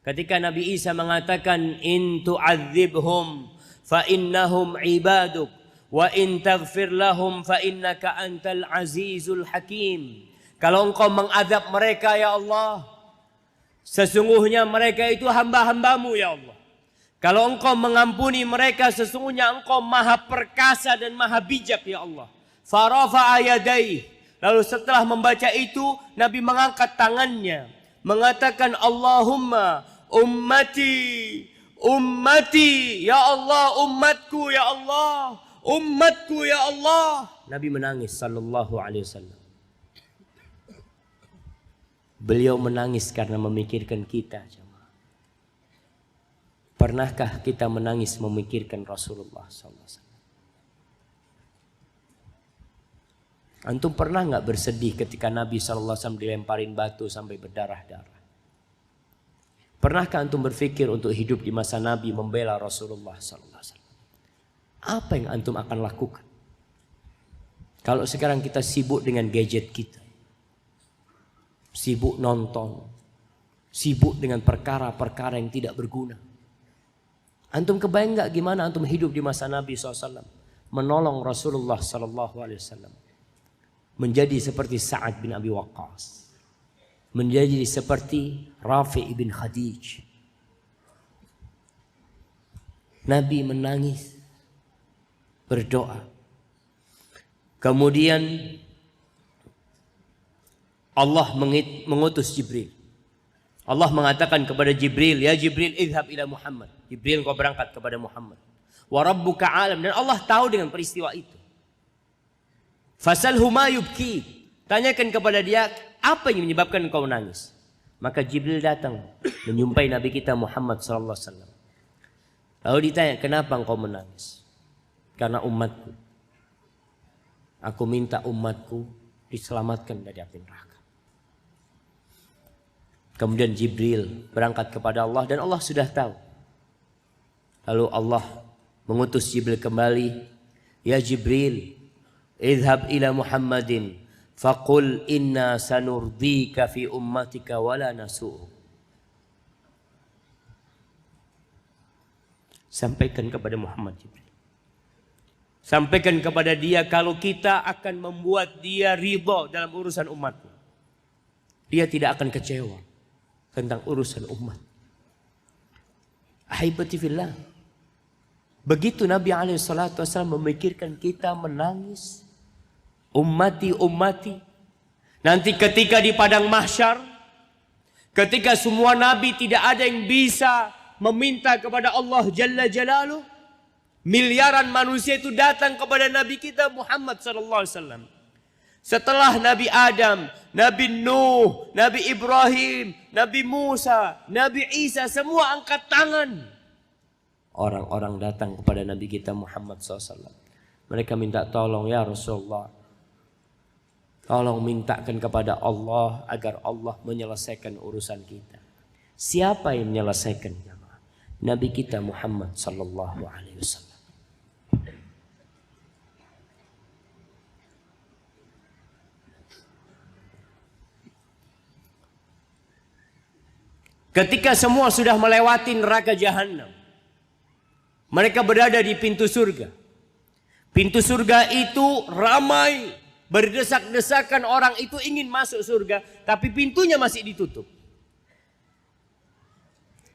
Ketika Nabi Isa mengatakan in tu'adzibhum fa innahum ibaduk wa in taghfir lahum fa innaka antal azizul hakim. Kalau engkau mengadab mereka ya Allah, sesungguhnya mereka itu hamba-hambamu ya Allah. Kalau engkau mengampuni mereka, sesungguhnya engkau maha perkasa dan maha bijak ya Allah. Farafa'a yadayhi. Lalu setelah membaca itu, Nabi mengangkat tangannya, mengatakan Allahumma ummati, ummati, ya Allah, umatku ya Allah, umatku ya Allah. Nabi menangis sallallahu alaihi wasallam. Beliau menangis karena memikirkan kita. Pernahkah kita menangis memikirkan Rasulullah SAW? Antum pernah nggak bersedih ketika Nabi SAW dilemparin batu sampai berdarah-darah? Pernahkah antum berpikir untuk hidup di masa Nabi membela Rasulullah SAW? Apa yang antum akan lakukan? Kalau sekarang kita sibuk dengan gadget kita, sibuk nonton, sibuk dengan perkara-perkara yang tidak berguna. Antum kebayang nggak gimana antum hidup di masa Nabi SAW, menolong Rasulullah SAW, menjadi seperti Sa'ad bin Abi Waqqas, menjadi seperti Rafi' bin Khadij. Nabi menangis, berdoa. Kemudian Allah mengutus Jibril. Allah mengatakan kepada Jibril, ya Jibril, idhab ila Muhammad. Jibril, kau berangkat kepada Muhammad. Wa rabbuka alam. Dan Allah tahu dengan peristiwa itu. Fasalhu ma yubki. Tanyakan kepada dia, apa yang menyebabkan kau menangis? Maka Jibril datang menjumpai Nabi kita Muhammad SAW. Lalu ditanya, kenapa engkau menangis? Karena umatku. Aku minta umatku diselamatkan dari api neraka. Kemudian Jibril berangkat kepada Allah dan Allah sudah tahu. Lalu Allah mengutus Jibril kembali. Ya Jibril, idhab ila Muhammadin faqul inna sanurdika fi ummatika wala nasu'u. Sampaikan kepada Muhammad Jibril. Sampaikan kepada dia kalau kita akan membuat dia ridha dalam urusan umatku. Dia tidak akan kecewa tentang urusan umat. Ahibati fillah. Begitu Nabi SAW memikirkan kita menangis. Ummati, ummati. Nanti ketika di padang mahsyar, ketika semua Nabi tidak ada yang bisa meminta kepada Allah Jalla Jalaluh, miliaran manusia itu datang kepada Nabi kita Muhammad SAW. Setelah Nabi Adam, Nabi Nuh, Nabi Ibrahim, Nabi Musa, Nabi Isa, semua angkat tangan. Orang-orang datang kepada Nabi kita Muhammad SAW. Mereka minta tolong, ya Rasulullah. Tolong mintakan kepada Allah agar Allah menyelesaikan urusan kita. Siapa yang menyelesaikan? Nabi kita Muhammad SAW. Ketika semua sudah melewati neraka jahanam, mereka berada di pintu surga. Pintu surga itu ramai, berdesak-desakan, orang itu ingin masuk surga, tapi pintunya masih ditutup.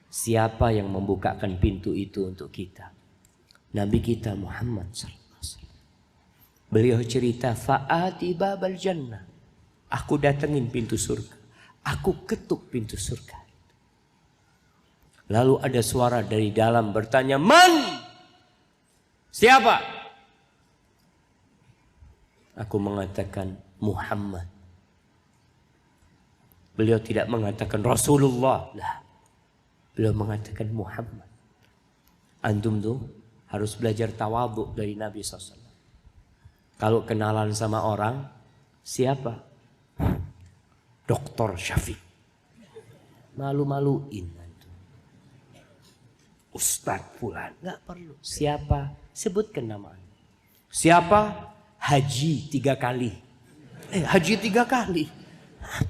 Siapa yang membukakan pintu itu untuk kita? Nabi kita Muhammad SAW. Beliau cerita, fa'ati babal jannah. Aku datengin pintu surga. Aku ketuk pintu surga. Lalu ada suara dari dalam bertanya, man? Siapa? Aku mengatakan Muhammad. Beliau tidak mengatakan Rasulullah. Lah. Beliau mengatakan Muhammad. Antum tuh harus belajar tawadhu dari Nabi SAW. Kalau kenalan sama orang, siapa? Dokter Syafiq. Malu-maluin. Ustadz Fulan, nggak perlu. Siapa? Sebutkan namanya. Siapa? Haji 3 kali. Haji 3 kali.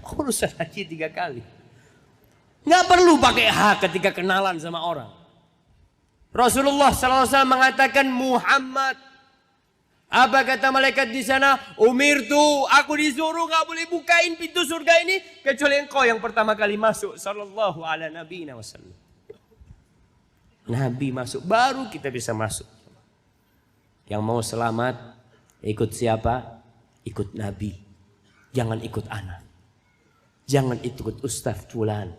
Urusan haji 3 kali. Nggak perlu pakai H ketika kenalan sama orang. Rasulullah SAW mengatakan Muhammad. Apa kata malaikat di sana? Umirtu, aku disuruh nggak boleh bukain pintu surga ini kecuali engkau yang pertama kali masuk. Sallallahu ala nabiyina wasallam. Nabi masuk, baru kita bisa masuk. Yang mau selamat, ikut siapa? Ikut Nabi. Jangan ikut anak. Jangan ikut Ustaz Fulan,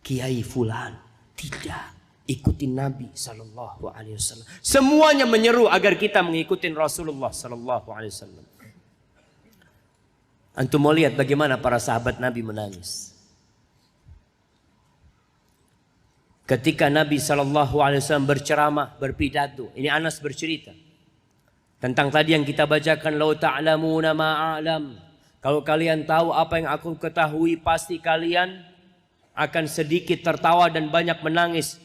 Kiai Fulan. Tidak. Ikutin Nabi sallallahu alaihi wasallam. Semuanya menyeru agar kita mengikuti Rasulullah sallallahu alaihi wasallam. Antum mau lihat bagaimana para sahabat Nabi menangis. Ketika Nabi sallallahu alaihi wasallam berceramah, berpidato. Ini Anas bercerita tentang tadi yang kita bacakan, lau ta'lamuna ma'alam. Kalau kalian tahu apa yang aku ketahui, pasti kalian akan sedikit tertawa dan banyak menangis.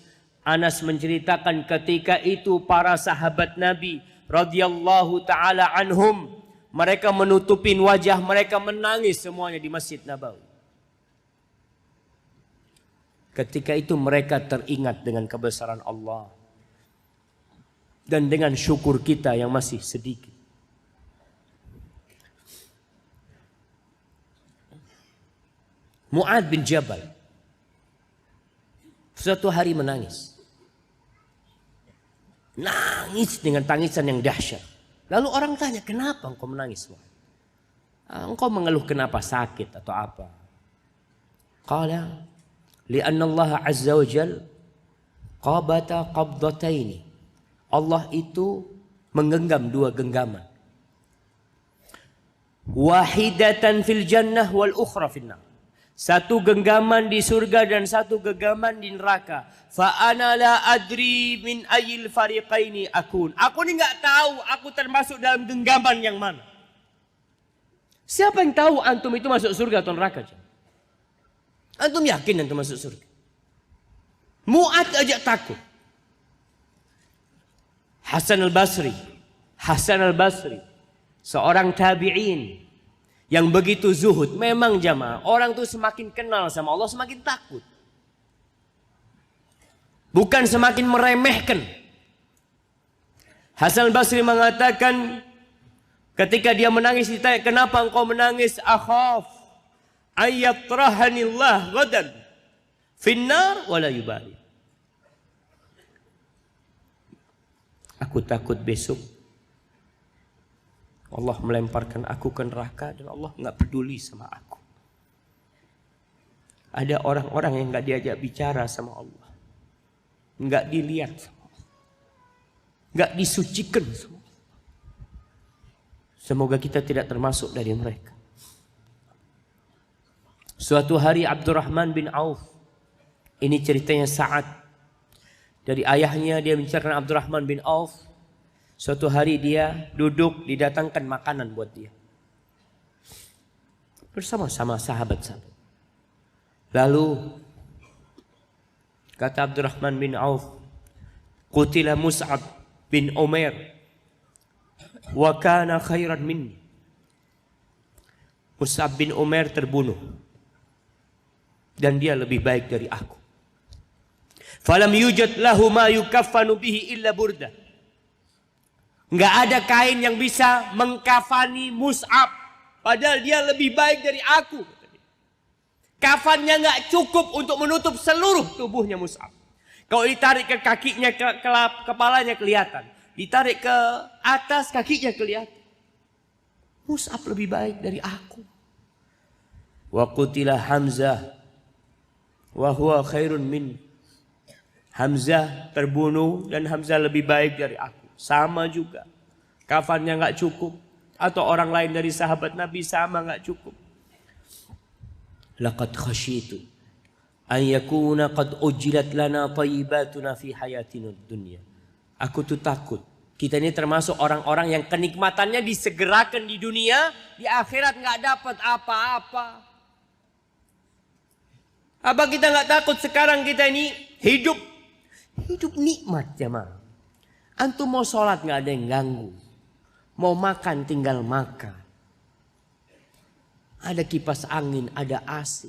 Anas menceritakan ketika itu para sahabat Nabi radhiyallahu taala anhum, mereka menutupin wajah mereka, menangis semuanya di Masjid Nabawi. Ketika itu mereka teringat dengan kebesaran Allah dan dengan syukur kita yang masih sedikit. Mu'ad bin Jabal suatu hari menangis. Nangis dengan tangisan yang dahsyat. Lalu orang tanya, kenapa engkau menangis? Engkau mengeluh kenapa, sakit atau apa? Qala, li'anna Allah azza wa jal qabata qabdataini. Allah itu menggenggam dua genggaman. Wahidatan fil jannah wal ukhra fil nar. Satu genggaman di surga dan satu genggaman di neraka. Fa ana la adri min ayil fariqaini akun. Aku ni enggak tahu aku termasuk dalam genggaman yang mana. Siapa yang tahu antum itu masuk surga atau neraka? Antum yakin antum masuk surga? Mu'ad aja takut. Hasan al-Basri, seorang tabi'in yang begitu zuhud. Memang jamaah, orang tuh semakin kenal sama Allah semakin takut. Bukan semakin meremehkan. Hasan al-Basri mengatakan ketika dia menangis ditanya, kenapa engkau menangis? Akhaf ayyatrahanillah ghadan finnar wala yubali. Aku takut besok Allah melemparkan aku ke neraka dan Allah nggak peduli sama aku. Ada orang-orang yang nggak diajak bicara sama Allah, nggak dilihat sama Allah, nggak disucikan sama Allah. Semoga kita tidak termasuk dari mereka. Suatu hari Abdurrahman bin Auf, ini ceritanya Sa'ad. Dari ayahnya dia menceritakan Abdurrahman bin Auf. Suatu hari dia duduk, didatangkan makanan buat dia. Bersama-sama sahabat-sahabat. Lalu kata Abdurrahman bin Auf, qutila Mus'ab bin Umair wa kana khairan minni. Mus'ab bin Umair terbunuh dan dia lebih baik dari aku. Falam yujad lahu ma yukaffanu bihi illa burdah. Enggak ada kain yang bisa mengkafani Mus'ab, padahal dia lebih baik dari aku. Kafannya enggak cukup untuk menutup seluruh tubuhnya Mus'ab. Kalau ditarik ke kakinya, ke kepalanya kelihatan. Ditarik ke atas kakinya kelihatan. Mus'ab lebih baik dari aku. Wa qutila Hamzah wa huwa khairun min. Hamzah terbunuh dan Hamzah lebih baik dari aku. Sama juga. Kafannya nggak cukup. Atau orang lain dari sahabat Nabi sama nggak cukup. Laqad khasyitu an yakuna qad ujilat lana thayyibatuna fi hayatina dunya. Aku tuh takut. Kita ini termasuk orang-orang yang kenikmatannya disegerakan di dunia. Di akhirat nggak dapat apa-apa. Apa kita nggak takut sekarang kita ini hidup nikmat jemaah. Antum mau sholat nggak ada yang ganggu, mau makan tinggal makan. Ada kipas angin, ada AC,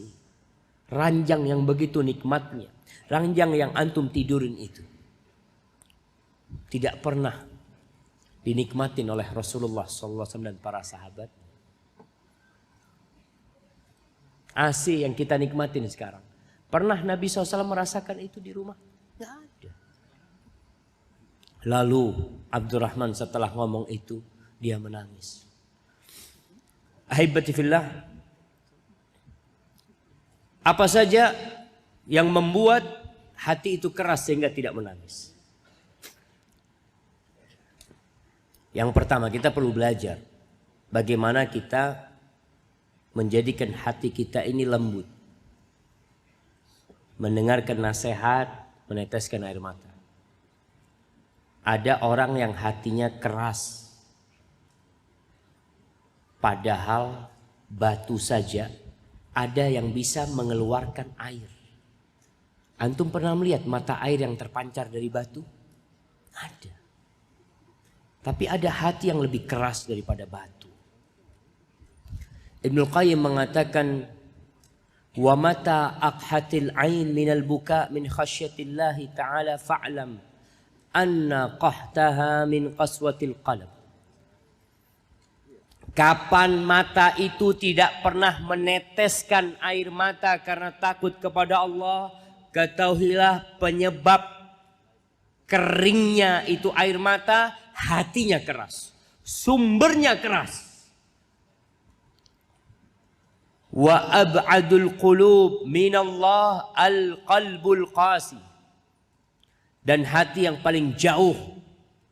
ranjang yang begitu nikmatnya, ranjang yang antum tidurin itu. Tidak pernah dinikmatin oleh Rasulullah SAW dan para sahabat. AC yang kita nikmatin sekarang. Pernah Nabi SAW merasakan itu di rumah? Nggak ada. Lalu Abdurrahman setelah ngomong itu, dia menangis. Ahibati fillah, apa saja yang membuat hati itu keras sehingga tidak menangis? Yang pertama, kita perlu belajar bagaimana kita menjadikan hati kita ini lembut. Mendengarkan nasihat, meneteskan air mata. Ada orang yang hatinya keras. Padahal batu saja ada yang bisa mengeluarkan air. Antum pernah melihat mata air yang terpancar dari batu? Ada. Tapi ada hati yang lebih keras daripada batu. Ibnu Qayyim mengatakan, wa mata aqhatil ain minal buka min khasyatillahi ta'ala fa'lam anna qahtaha min qaswatil qalb. Kapan mata itu tidak pernah meneteskan air mata karena takut kepada Allah, ketahuilah penyebab keringnya itu air mata, hatinya keras, sumbernya keras. Wa ab'adul qulub minallah al-qalbul qasi. Dan hati yang paling jauh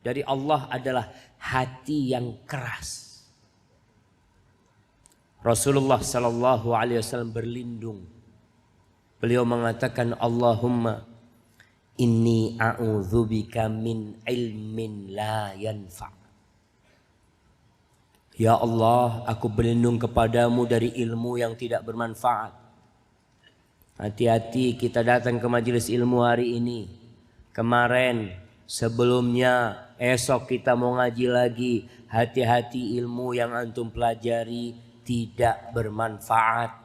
dari Allah adalah hati yang keras. Rasulullah sallallahu alaihi wasallam berlindung. Beliau mengatakan, Allahumma inni a'udzubika min ilmin la yanfa'. Ya Allah, aku berlindung kepadamu dari ilmu yang tidak bermanfaat. Hati-hati kita datang ke majelis ilmu hari ini. Kemarin, sebelumnya, esok kita mau ngaji lagi. Hati-hati ilmu yang antum pelajari tidak bermanfaat.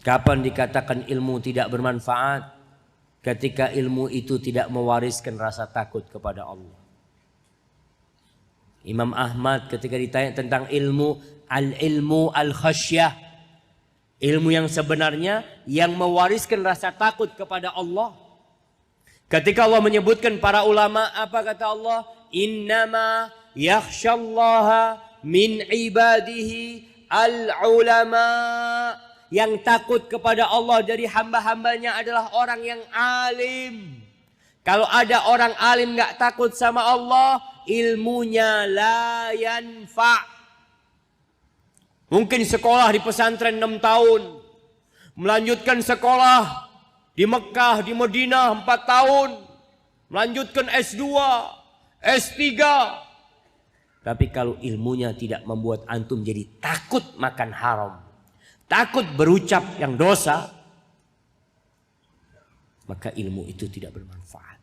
Kapan dikatakan ilmu tidak bermanfaat? Ketika ilmu itu tidak mewariskan rasa takut kepada Allah. Imam Ahmad ketika ditanya tentang ilmu, al-ilmu al-khasyah, ilmu yang sebenarnya yang mewariskan rasa takut kepada Allah. Ketika Allah menyebutkan para ulama, apa kata Allah? Innama yakhsyallaha min ibadihi al-ulama. Yang takut kepada Allah dari hamba-hambanya adalah orang yang alim. Kalau ada orang alim gak takut sama Allah, ilmunya la yanfa'. Mungkin sekolah di pesantren 6 tahun. Melanjutkan sekolah di Mekah, di Madinah 4 tahun. Melanjutkan S2, S3. Tapi kalau ilmunya tidak membuat antum jadi takut makan haram, takut berucap yang dosa, maka ilmu itu tidak bermanfaat.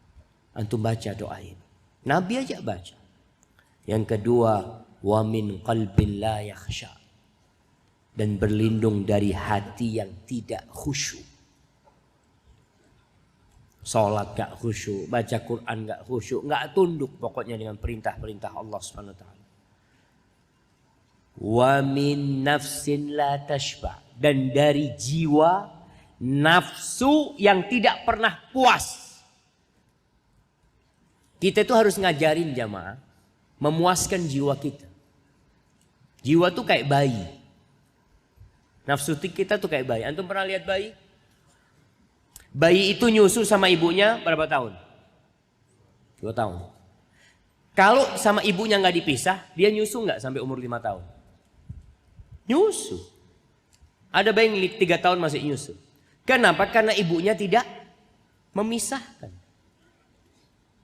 Antum baca doa ini. Nabi aja baca. Yang kedua, wa min qalbin la yakhsha. Dan berlindung dari hati yang tidak khusyuk. Salat gak khusyuk, baca Quran gak khusyuk, gak tunduk pokoknya dengan perintah-perintah Allah Subhanahu wa taala. Wa min nafsin la tashba. Dan dari jiwa nafsu yang tidak pernah puas. Kita itu harus ngajarin jamaah memuaskan jiwa kita. Jiwa tuh kayak bayi. Nafsu kita tuh kayak bayi. Antum pernah lihat bayi? Bayi itu nyusu sama ibunya berapa tahun? 2 tahun. Kalau sama ibunya nggak dipisah, dia nyusu nggak sampai umur 5 tahun? Nyusu. Ada bayi yang 3 tahun masih nyusu. Kenapa? Karena ibunya tidak memisahkan.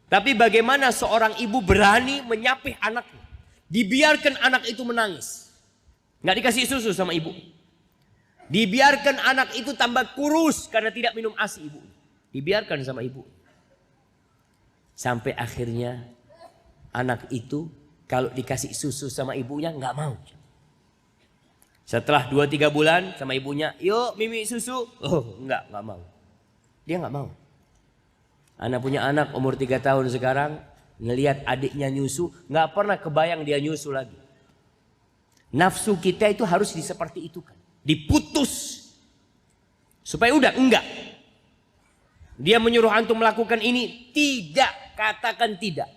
Tapi bagaimana seorang ibu berani menyapih anaknya? Dibiarkan anak itu menangis. Nggak dikasih susu sama ibu. Dibiarkan anak itu tambah kurus karena tidak minum ASI ibu. Dibiarkan sama ibu. Sampai akhirnya anak itu kalau dikasih susu sama ibunya nggak mau. Setelah 2-3 bulan sama ibunya, yuk mimi susu. Oh nggak mau. Dia nggak mau. Anak punya anak umur 3 tahun sekarang, ngelihat adiknya nyusu, nggak pernah kebayang dia nyusu lagi. Nafsu kita itu harus seperti itu kan, diputus supaya udah enggak. Dia menyuruh antum melakukan ini, tidak, katakan tidak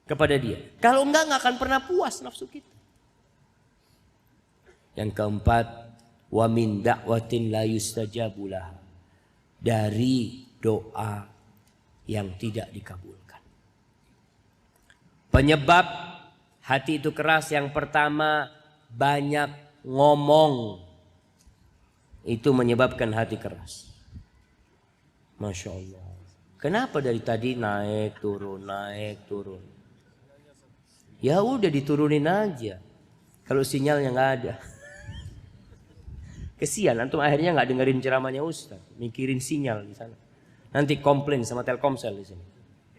kepada dia. Kalau enggak akan pernah puas nafsu kita. Yang keempat, wa min da'watin la yustajabu laha, dari doa yang tidak dikabulkan. Penyebab hati itu keras yang pertama, banyak ngomong. Itu menyebabkan hati keras. Masya Allah. Kenapa dari tadi naik turun, naik turun? Ya udah diturunin aja. Kalau sinyalnya nggak ada. Kesian antum akhirnya nggak dengerin ceramahnya Ustaz, mikirin sinyal di sana. Nanti komplain sama Telkomsel di sini.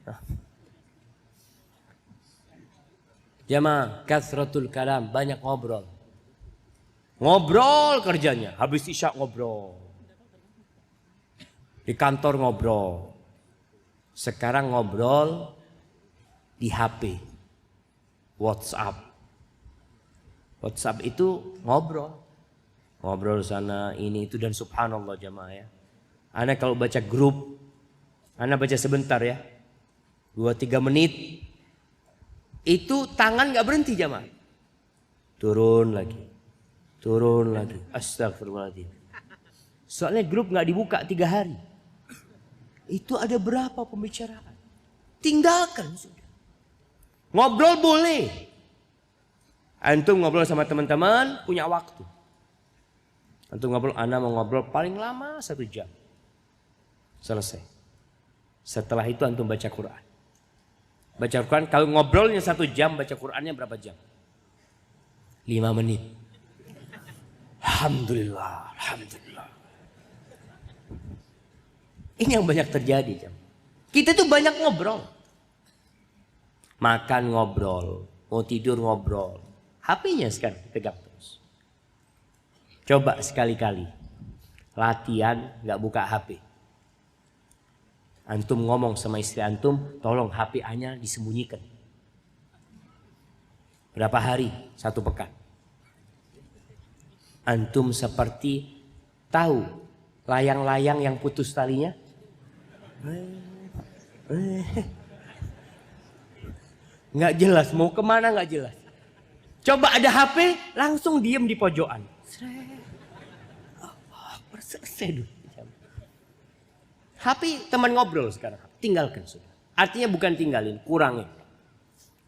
Nah. Jamaah, kasratul kalam, banyak ngobrol. Ngobrol kerjanya, habis isya ngobrol. Di kantor ngobrol. Sekarang ngobrol di HP. WhatsApp. WhatsApp itu ngobrol. Ngobrol sana ini itu dan subhanallah jamaah ya. Ana kalau baca grup, ana baca sebentar ya. 2-3 menit. Itu tangan gak berhenti jamaah. Turun lagi. Turun lagi. Astagfirullahaladzim. Soalnya grup gak dibuka 3 hari. Itu ada berapa pembicaraan. Tinggalkan sudah. Ngobrol boleh. Antum ngobrol sama teman-teman punya waktu. Antum ngobrol, ana mau ngobrol paling lama 1 jam. Selesai. Setelah itu antum baca Quran. Baca Quran, kalau ngobrolnya 1 jam, baca Qurannya berapa jam? 5 menit. Alhamdulillah, alhamdulillah. Ini yang banyak terjadi. Kita tuh banyak ngobrol. Makan ngobrol, mau tidur ngobrol. HP-nya sekarang pegang terus. Coba sekali-kali latihan gak buka HP. Antum ngomong sama istri antum, tolong HP-nya disembunyikan. Berapa hari? 1 pekan. Antum seperti tahu layang-layang yang putus talinya? Nggak jelas, mau kemana nggak jelas. Coba ada HP, langsung diem di pojokan. Selesai dulu. HP teman ngobrol sekarang. Tinggalkan sudah. Artinya bukan tinggalin, kurangin.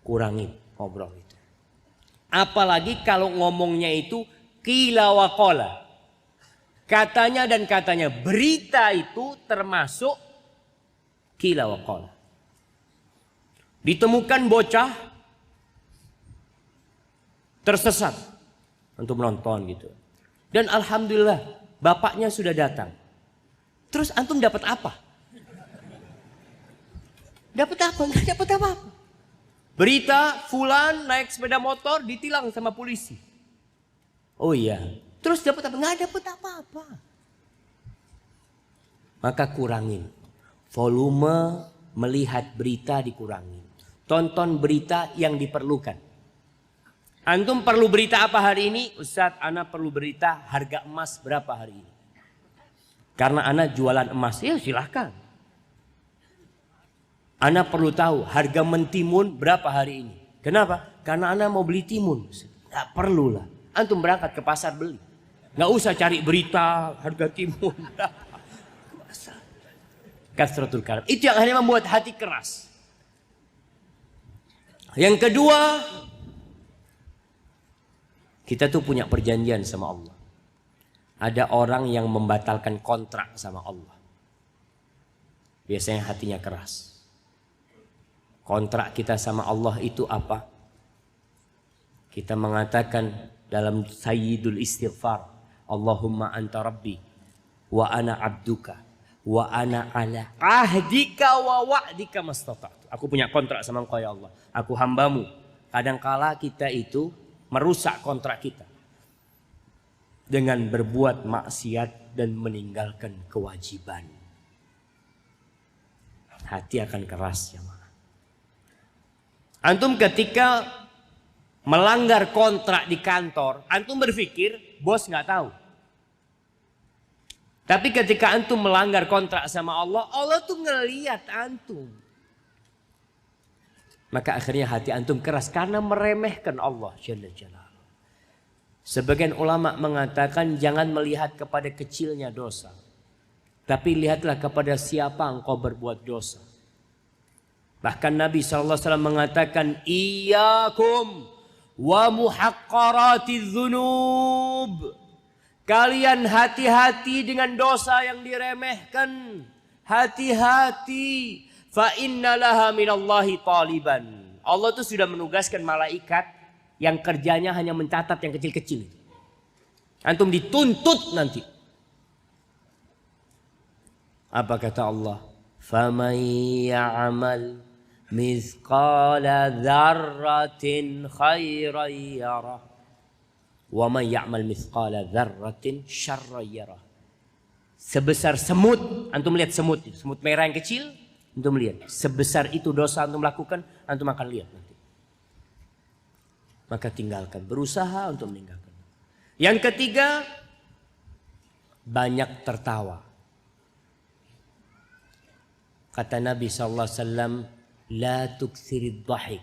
Kurangin ngobrol itu. Apalagi kalau ngomongnya itu qila wa qala. Katanya dan katanya. Berita itu termasuk qila wa qala. Ditemukan bocah tersesat untuk menonton gitu. Dan alhamdulillah bapaknya sudah datang. Terus antum dapat apa? Dapat apa? Nggak dapat apa-apa. Berita fulan naik sepeda motor ditilang sama polisi. Oh iya. Terus dapat apa? Nggak dapat apa-apa. Maka kurangin. Volume melihat berita dikurangin. Tonton berita yang diperlukan. Antum perlu berita apa hari ini? Ustadz, ana perlu berita harga emas berapa hari ini. Karena ana jualan emas. Ya silahkan. Ana perlu tahu harga mentimun berapa hari ini. Kenapa? Karena ana mau beli timun. Gak perlu lah. Antum berangkat ke pasar beli. Gak usah cari berita harga timun berapa. Kasratul kalam. Itu yang akhirnya membuat hati keras. Yang kedua, kita tuh punya perjanjian sama Allah. Ada orang yang membatalkan kontrak sama Allah. Biasanya hatinya keras. Kontrak kita sama Allah itu apa? Kita mengatakan dalam sayyidul istighfar, Allahumma anta rabbi wa ana abduka wa ana ala ahdika wa wa'dika mastata'tu. Aku punya kontrak sama Engkau ya Allah. Aku hambamu. Kadangkala kita itu merusak kontrak kita dengan berbuat maksiat dan meninggalkan kewajiban. Hati akan keras jemaah. Antum ketika melanggar kontrak di kantor, antum berpikir bos nggak tahu. Tapi ketika antum melanggar kontrak sama Allah, Allah tuh ngeliat antum. Maka akhirnya hati antum keras karena meremehkan Allah Jalla Jalaluhu. Sebagian ulama mengatakan jangan melihat kepada kecilnya dosa. Tapi lihatlah kepada siapa engkau berbuat dosa. Bahkan Nabi SAW mengatakan, Iyakum wa muhaqqaratiz dzunub. Kalian hati-hati dengan dosa yang diremehkan. Hati-hati. Fa inna laha minallahi taliban. Allah itu sudah menugaskan malaikat yang kerjanya hanya mencatat yang kecil-kecil. Antum dituntut nanti. Apa kata Allah? Faman ya'mal mithqala dzarratin khairan yarah. Wa man ya'mal mithqala dzarratin syarran yarah. Sebesar semut, antum lihat semut, semut merah yang kecil, antum lihat. Sebesar itu dosa antum lakukan, antum akan lihat nanti. Maka tinggalkan, berusaha untuk meninggalkan. Yang ketiga, banyak tertawa. Kata Nabi SAW, La tuksirid dhahik,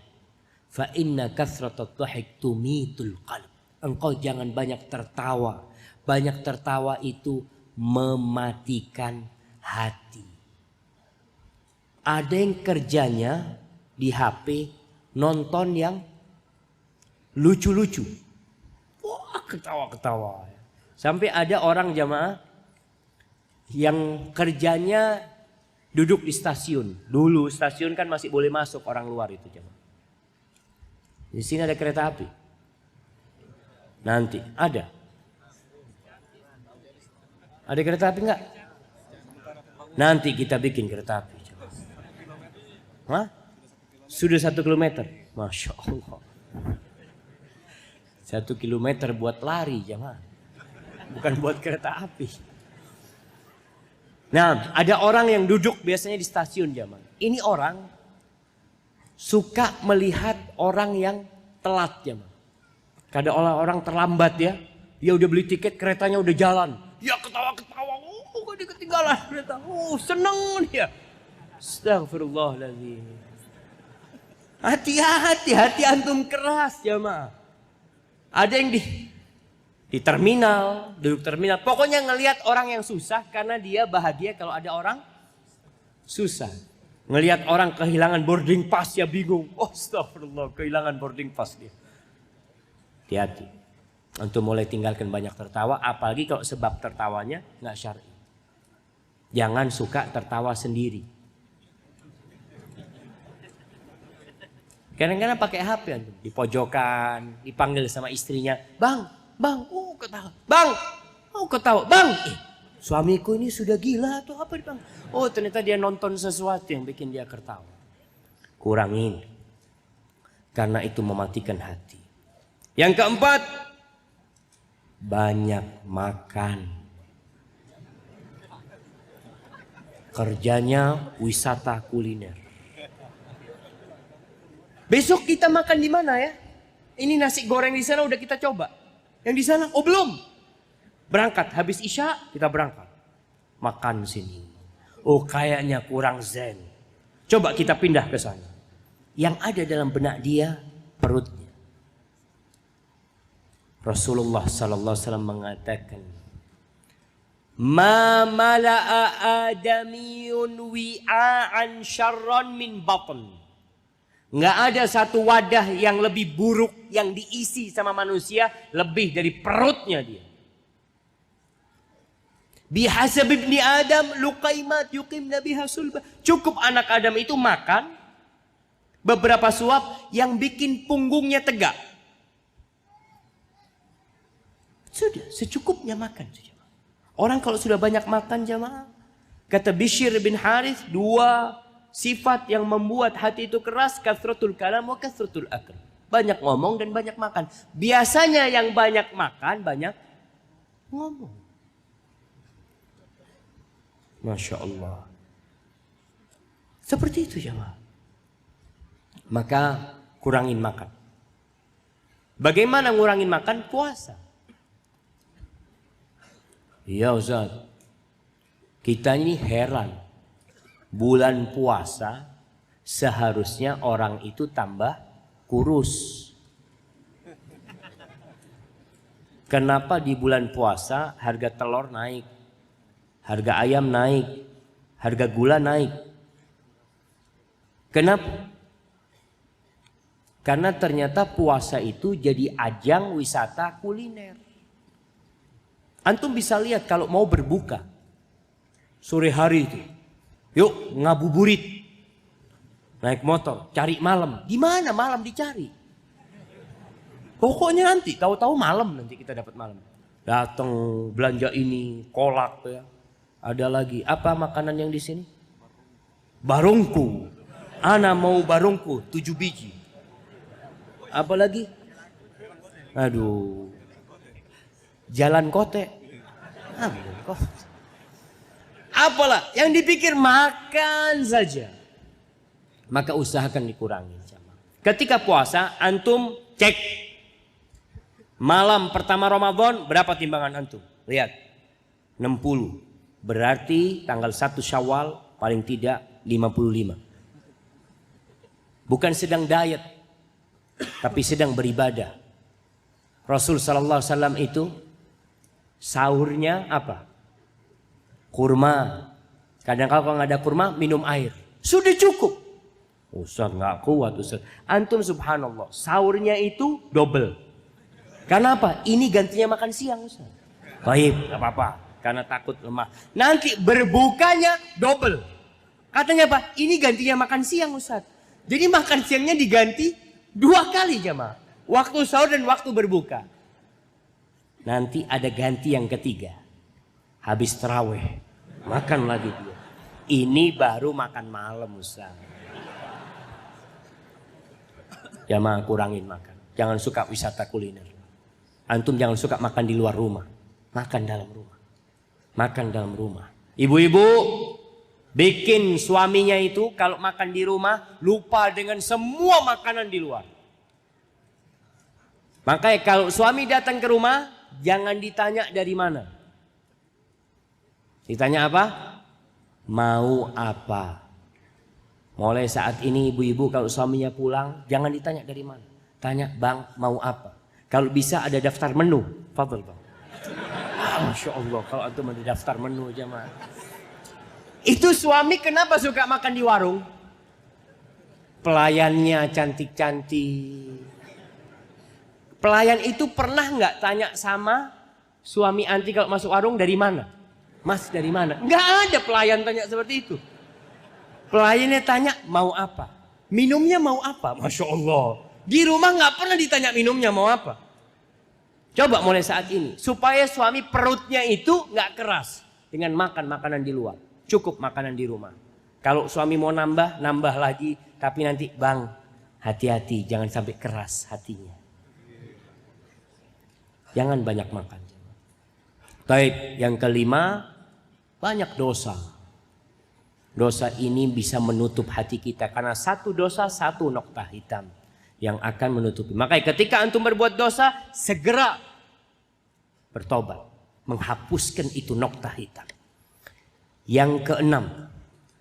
fa inna kathratat dhahik tumitul qalb. Engkau jangan banyak tertawa. Banyak tertawa itu mematikan hati. Ada yang kerjanya di HP nonton yang lucu-lucu. Wah, ketawa-ketawa. Sampai ada orang jamaah yang kerjanya duduk di stasiun. Dulu stasiun kan masih boleh masuk orang luar itu jemaah. Di sini ada kereta api. Nanti ada. Ada kereta api enggak? Nanti kita bikin kereta api. Hah? Sudah 1 kilometer. Masya Allah. 1 kilometer buat lari jemaah. Bukan buat kereta api. Nah, ada orang yang duduk biasanya di stasiun jamaah. Ini orang suka melihat orang yang telat jamaah. Kadang orang terlambat ya. Dia udah beli tiket, keretanya udah jalan. Ya ketawa-ketawa. Oh, dia ketinggalan kereta. Oh, seneng dia. Astagfirullahaladzim. Hati-hati, hati antum keras jamaah. Ada yang di terminal, duduk terminal. Pokoknya ngelihat orang yang susah karena dia bahagia kalau ada orang susah. Ngelihat orang kehilangan boarding pass ya bingung. Oh, astagfirullah, kehilangan boarding pass dia. Hati-hati. Untuk mulai tinggalkan banyak tertawa, apalagi kalau sebab tertawanya nggak syar'i. Jangan suka tertawa sendiri. Kadang-kadang pakai HP di pojokan, dipanggil sama istrinya, Bang, oh ketawa. Bang, oh ketawa. Bang, suamiku ini sudah gila atau apa bang? Oh ternyata dia nonton sesuatu yang bikin dia ketawa. Kurangin. Karena itu mematikan hati. Yang keempat, banyak makan. Kerjanya wisata kuliner. Besok kita makan di mana ya? Ini nasi goreng di sana udah kita coba. Yang di sana, oh belum. Berangkat, habis Isya kita berangkat. Makan sini. Oh kayaknya kurang zen. Coba kita pindah ke sana. Yang ada dalam benak dia, perutnya. Rasulullah sallallahu alaihi wasallam mengatakan, Ma mala'a adamiyun wi'a'an syarran min batn. Nggak ada satu wadah yang lebih buruk yang diisi sama manusia lebih dari perutnya dia. Bihasab ibni Adam luqaimat yuqimna biha sulbah. Cukup anak Adam itu makan beberapa suap yang bikin punggungnya tegak. Sudah, secukupnya makan. Orang kalau sudah banyak makan jamaah, kata Bishr bin Harith, 2 sifat yang membuat hati itu keras, kathratul kalam wa kathratul akl. Banyak ngomong dan banyak makan. Biasanya yang banyak makan, banyak ngomong. Masya Allah. Seperti itu jemaah. Maka kurangin makan. Bagaimana ngurangin makan? Puasa. Iya Ustaz. Kita ini heran. Bulan puasa seharusnya orang itu tambah kurus. Kenapa di bulan puasa harga telur naik, harga ayam naik, harga gula naik? Kenapa? Karena ternyata puasa itu jadi ajang wisata kuliner. Antum bisa lihat kalau mau berbuka sore hari itu, yuk ngabuburit, naik motor, cari malam. Di mana malam dicari? Pokoknya nanti, tahu-tahu malam nanti kita dapat malam. Datang belanja ini, kolak ya. Ada lagi, apa makanan yang di sini? Barongko. Ana mau barongko 7 biji. Apa lagi? Aduh. Jalan kote. Apalah, yang dipikir makan saja. Maka usahakan dikurangi. Ketika puasa, antum cek. Malam pertama Ramadan berapa timbangan antum? Lihat. 60. Berarti tanggal 1 Syawal paling tidak 55. Bukan sedang diet, tapi sedang beribadah. Rasul sallallahu alaihi wasallam itu sahurnya apa? Kurma. Kadang kalau nggak ada kurma minum air. Sudah cukup. Ustaz nggak kuat Ustaz. Antum subhanallah sahurnya itu double. Karena apa? Ini gantinya makan siang Ustaz. Baik, gak apa-apa. Karena takut lemah. Nanti berbukanya double. Katanya apa? Ini gantinya makan siang Ustaz. Jadi makan siangnya diganti 2 kali jemaah. Waktu sahur dan waktu berbuka. Nanti ada ganti yang ketiga. Habis terawih. Makan lagi dia. Ini baru makan malam Ustaz. Jemaah kurangin makan. Jangan suka wisata kuliner. Antum jangan suka makan di luar rumah. Makan dalam rumah. Makan dalam rumah. Ibu-ibu bikin suaminya itu kalau makan di rumah lupa dengan semua makanan di luar. Makanya kalau suami datang ke rumah jangan ditanya dari mana. Ditanya apa? Mau apa? Mulai saat ini ibu-ibu kalau suaminya pulang jangan ditanya dari mana. Tanya, "Bang, mau apa?" Kalau bisa ada daftar menu. Fadhil bang. Masya Allah kalau antum ada daftar menu jemaah. Itu suami kenapa suka makan di warung? Pelayannya cantik-cantik. Pelayan itu pernah nggak tanya sama suami anti kalau masuk warung dari mana? Mas dari mana? Nggak ada pelayan tanya seperti itu. Pelayannya tanya mau apa? Minumnya mau apa? Masya Allah. Di rumah nggak pernah ditanya minumnya mau apa. Coba mulai saat ini. Supaya suami perutnya itu nggak keras. Dengan makan makanan di luar. Cukup makanan di rumah. Kalau suami mau nambah, nambah lagi. Tapi nanti bang, hati-hati. Jangan sampai keras hatinya. Jangan banyak makan. Baik, yang kelima. Banyak dosa. Dosa ini bisa menutup hati kita. Karena satu dosa, satu nokta hitam. Yang akan menutupi. Makanya ketika antum berbuat dosa, segera bertobat. Menghapuskan itu nokta hitam. Yang keenam,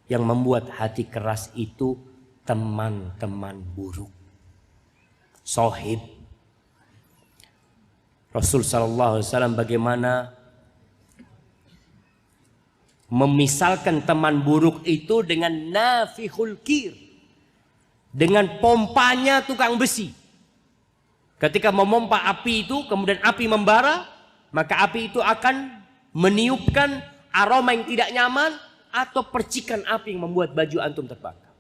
yang membuat hati keras itu teman-teman buruk. Sohib. Rasul sallallahu alaihi wasallam bagaimana memisalkan teman buruk itu dengan nafihul kir. Dengan pompanya tukang besi. Ketika memompa api itu, kemudian api membara, maka api itu akan meniupkan aroma yang tidak nyaman atau percikan api yang membuat baju antum terbakar.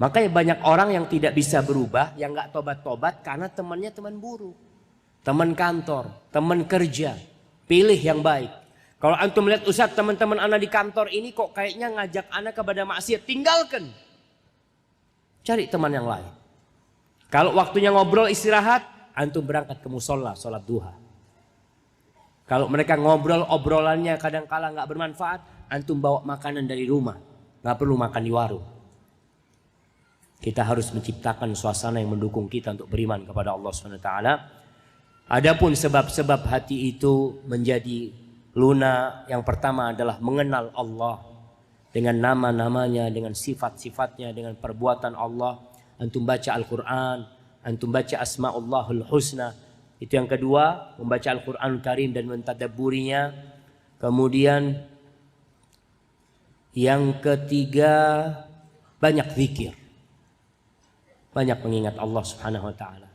Makanya banyak orang yang tidak bisa berubah, yang nggak tobat-tobat karena temannya teman buruk, teman kantor, teman kerja. Pilih yang baik. Kalau antum melihat Ustaz teman-teman anak di kantor ini kok kayaknya ngajak anak kepada maksiat, tinggalkan. Cari teman yang lain. Kalau waktunya ngobrol istirahat, antum berangkat ke musola, sholat duha. Kalau mereka ngobrol obrolannya kadang-kala nggak bermanfaat, antum bawa makanan dari rumah. nggak perlu makan di warung. Kita harus menciptakan suasana yang mendukung kita untuk beriman kepada Allah SWT. Adapun sebab-sebab hati itu menjadi lunak, yang pertama adalah mengenal Allah dengan nama-namanya, dengan sifat-sifatnya, dengan perbuatan Allah. Antum baca Al-Quran, antum baca Asma'ullahul Husna. Itu yang kedua, membaca Al-Quran Karim dan mentadabburinya. Kemudian yang ketiga, banyak zikir. Banyak mengingat Allah Subhanahu wa taala.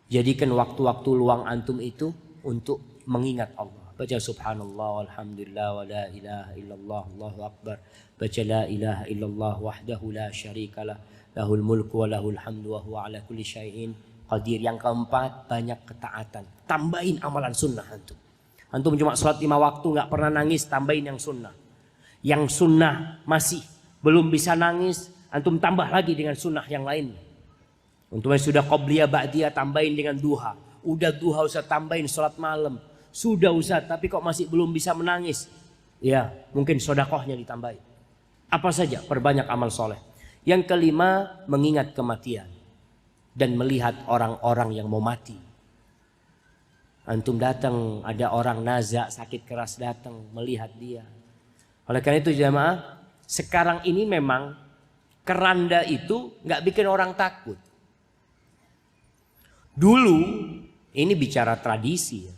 Jadikan waktu-waktu luang antum itu untuk mengingat Allah. Baca subhanallah walhamdulillah wa la ilaha illallah Allahu akbar. Baca la ilaha illallah wahdahu la syarikalah lahul mulku wa lahul hamdu wa huwa ala kulli syai'in qadir. Yang keempat, banyak ketaatan. Tambahin amalan sunnah antum. Antum cuma sholat 5 waktu nggak pernah nangis, tambahin yang sunnah. Yang sunnah masih belum bisa nangis, antum tambah lagi dengan sunnah yang lain. Untuk yang sudah qobliyah ba'diyah, tambahin dengan duha. Udah duha usah tambahin sholat malam. Sudah usah, tapi kok masih belum bisa menangis. Ya, mungkin sodakohnya ditambahin. Apa saja, perbanyak amal soleh. Yang kelima, mengingat kematian. Dan melihat orang-orang yang mau mati. Antum datang, ada orang nazak, sakit keras datang, melihat dia. Oleh karena itu jamaah, sekarang ini memang keranda itu nggak bikin orang takut. Dulu, ini bicara tradisi ya.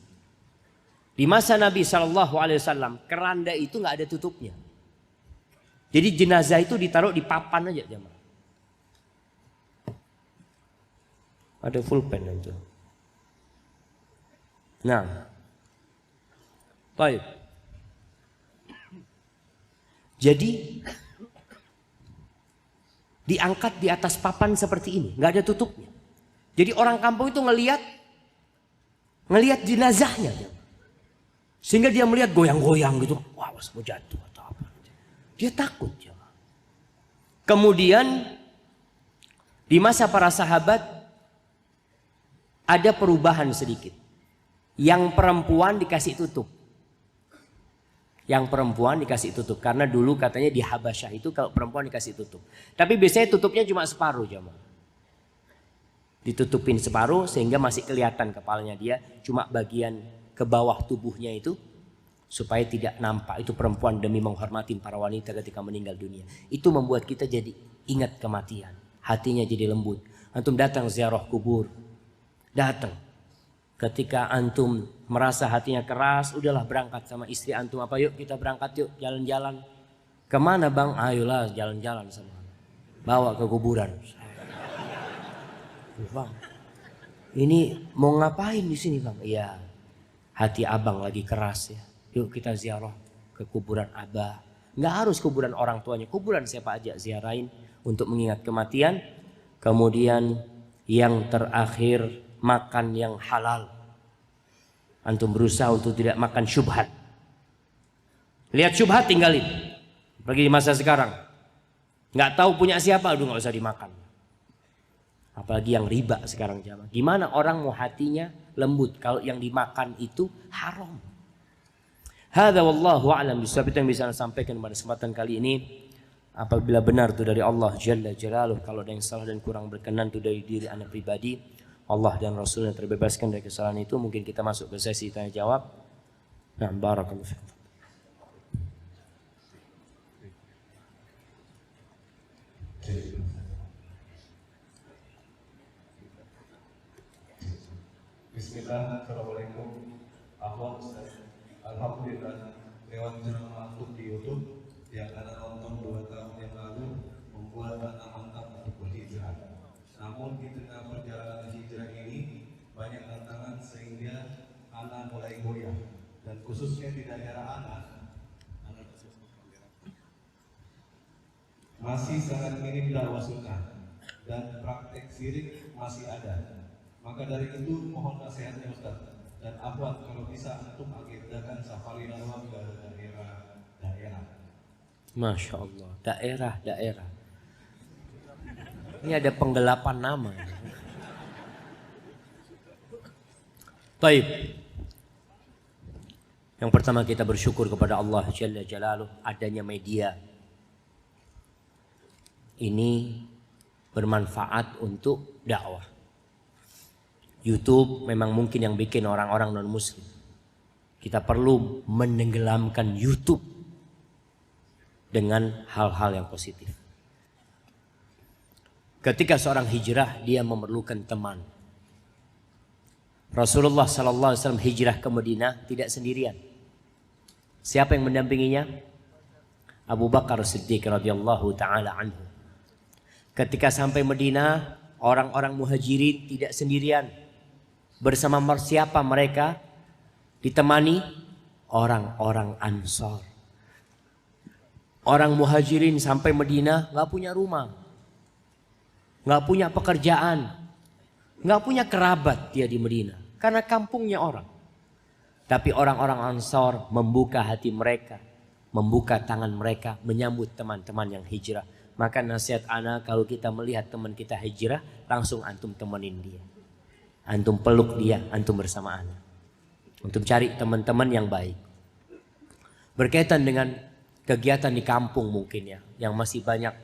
Di masa Nabi SAW, keranda itu nggak ada tutupnya. Jadi jenazah itu ditaruh di papan aja jamaah. Ada pulpen itu. Nah, baik. Jadi diangkat di atas papan seperti ini, nggak ada tutupnya. Jadi orang kampung itu ngelihat jenazahnya, sehingga dia melihat goyang-goyang gitu, wah mau jatuh atau apa. Dia takut. Kemudian di masa para sahabat ada perubahan sedikit. Yang perempuan dikasih tutup. Yang perempuan dikasih tutup. Karena dulu katanya di Habasyah itu kalau perempuan dikasih tutup. Tapi biasanya tutupnya cuma separuh jamaah. Ditutupin separuh sehingga masih kelihatan kepalanya dia. Cuma bagian ke bawah tubuhnya itu. Supaya tidak nampak. Itu perempuan demi menghormati para wanita ketika meninggal dunia. Itu membuat kita jadi ingat kematian. Hatinya jadi lembut. Antum datang ziarah kubur. Datang. Ketika antum merasa hatinya keras, udahlah berangkat sama istri antum. Apa yuk kita berangkat yuk jalan-jalan. Kemana bang? Ayolah jalan-jalan sama. Bawa ke kuburan. Bang, ini mau ngapain di sini bang? Iya, hati abang lagi keras ya. Yuk kita ziarah ke kuburan abah. Nggak harus kuburan orang tuanya, kuburan siapa aja ziarahin untuk mengingat kematian. Kemudian yang terakhir, makan yang halal. Antum berusaha untuk tidak makan syubhat. Lihat syubhat tinggalin. Pergi di masa sekarang. Nggak tahu punya siapa, aduh nggak usah dimakan. Apalagi yang riba sekarang jamaah. Gimana orang mau hatinya lembut kalau yang dimakan itu haram. Hadza wallahu a'lam bishawab. Itu yang bisa saya sampaikan pada kesempatan kali ini. Apabila benar itu dari Allah Jalla Jalaluh, kalau ada yang salah dan kurang berkenan itu dari diri anak pribadi, Allah dan Rasulnya terbebaskan dari kesalahan itu. Mungkin kita masuk ke sesi tanya jawab. Nah, barakallahu fiikum. Bismillah, Assalamualaikum. Alhamdulillah, lewat ceramah di YouTube yang Anda nonton 2 tahun yang lalu membuat Anda mantap untuk berhijrah. Namun di tengah perjalanan hijrah ini banyak tantangan sehingga Anda mulai goyah, dan khususnya di daerah Anda masih sangat minim dakwah sunnah dan praktek syirik masih ada. Maka dari itu mohon nasihatnya Ustaz dan Ahwat kalau bisa antum agendakan safari dakwah ke daerah-daerah. Masya Allah, daerah-daerah. Ini ada penggelapan nama. Baik. Yang pertama kita bersyukur kepada Allah Jalla Jalaluh adanya media. ini bermanfaat untuk dakwah. YouTube memang mungkin yang bikin orang-orang non muslim. Kita perlu menenggelamkan YouTube dengan hal-hal yang positif. Ketika seorang hijrah, dia memerlukan teman. Rasulullah SAW hijrah ke Madinah tidak sendirian. Siapa yang mendampinginya? Abu Bakar Siddiq radhiyallahu taala anhu. Ketika sampai Madinah, orang-orang muhajirin tidak sendirian. Bersama siapa mereka? Ditemani orang-orang Ansar. Orang muhajirin sampai Madinah nggak punya rumah, nggak punya pekerjaan, nggak punya kerabat dia di Madinah karena kampungnya orang. Tapi orang-orang Ansar membuka hati mereka, membuka tangan mereka menyambut teman-teman yang hijrah. Maka nasihat ana, kalau kita melihat teman kita hijrah, langsung antum temenin dia, antum peluk dia, antum bersama ana. Untuk cari teman-teman yang baik. Berkaitan dengan kegiatan di kampung mungkin ya, yang masih banyak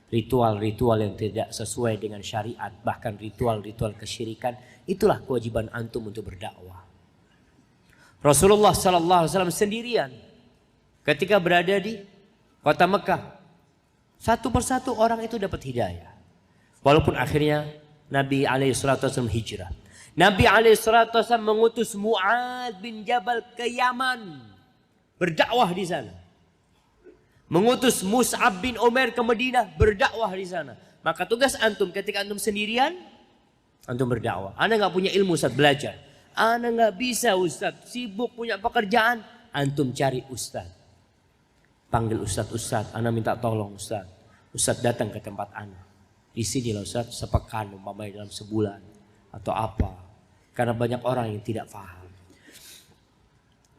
ritual-ritual yang tidak sesuai dengan syariat, bahkan ritual-ritual kesyirikan, itulah kewajiban antum untuk berdakwah. Rasulullah SAW sendirian ketika berada di kota Mekah, satu persatu orang itu dapat hidayah. Walaupun akhirnya Nabi SAW hijrah. Nabi SAW mengutus Mu'adz bin Jabal ke Yaman, berdakwah di sana. Mengutus Mus'ab bin Umair ke Madinah, berdakwah di sana. Maka tugas antum ketika antum sendirian, antum berdakwah. Anda nggak punya ilmu, Ustaz, belajar. Anda nggak bisa, Ustaz, sibuk punya pekerjaan. Antum cari Ustaz. Panggil Ustaz, Anda minta tolong Ustaz. Ustaz datang ke tempat Anda. Di sinilah Ustaz, sepekan umpamanya dalam sebulan atau apa. Karena banyak orang yang tidak paham.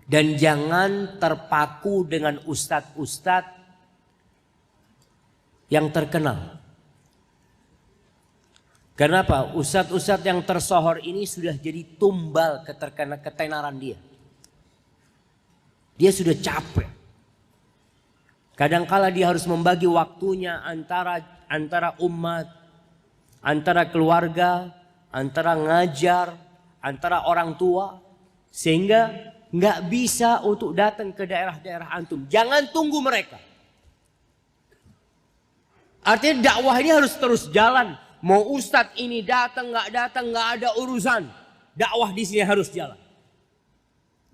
Dan jangan terpaku dengan ustadz-ustadz yang terkenal. Kenapa? Ustadz-ustadz yang tersohor ini sudah jadi tumbal ketenaran dia. Dia sudah capek. Kadangkala dia harus membagi waktunya antara umat, antara keluarga, antara ngajar, antara orang tua. Sehingga nggak bisa untuk datang ke daerah-daerah antum. Jangan tunggu mereka. Artinya dakwah ini harus terus jalan. Mau ustadz ini datang nggak ada urusan. Dakwah di sini harus jalan.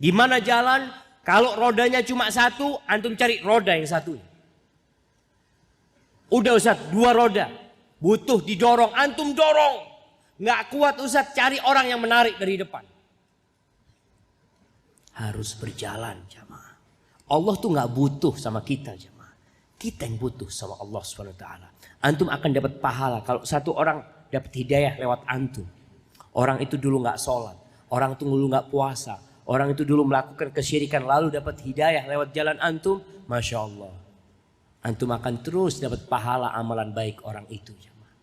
Gimana jalan? Kalau rodanya cuma satu, antum cari roda yang satu. Udah ustadz, 2 roda. Butuh didorong, antum dorong. Nggak kuat ustadz, cari orang yang menarik dari depan. Harus berjalan jamaah. Allah tuh nggak butuh sama kita jamaah. Kita yang butuh sama Allah SWT. Antum akan dapat pahala kalau satu orang dapat hidayah lewat antum. Orang itu dulu nggak sholat, orang itu dulu nggak puasa, orang itu dulu melakukan kesyirikan lalu dapat hidayah lewat jalan antum, masya Allah. Antum akan terus dapat pahala amalan baik orang itu jamaah.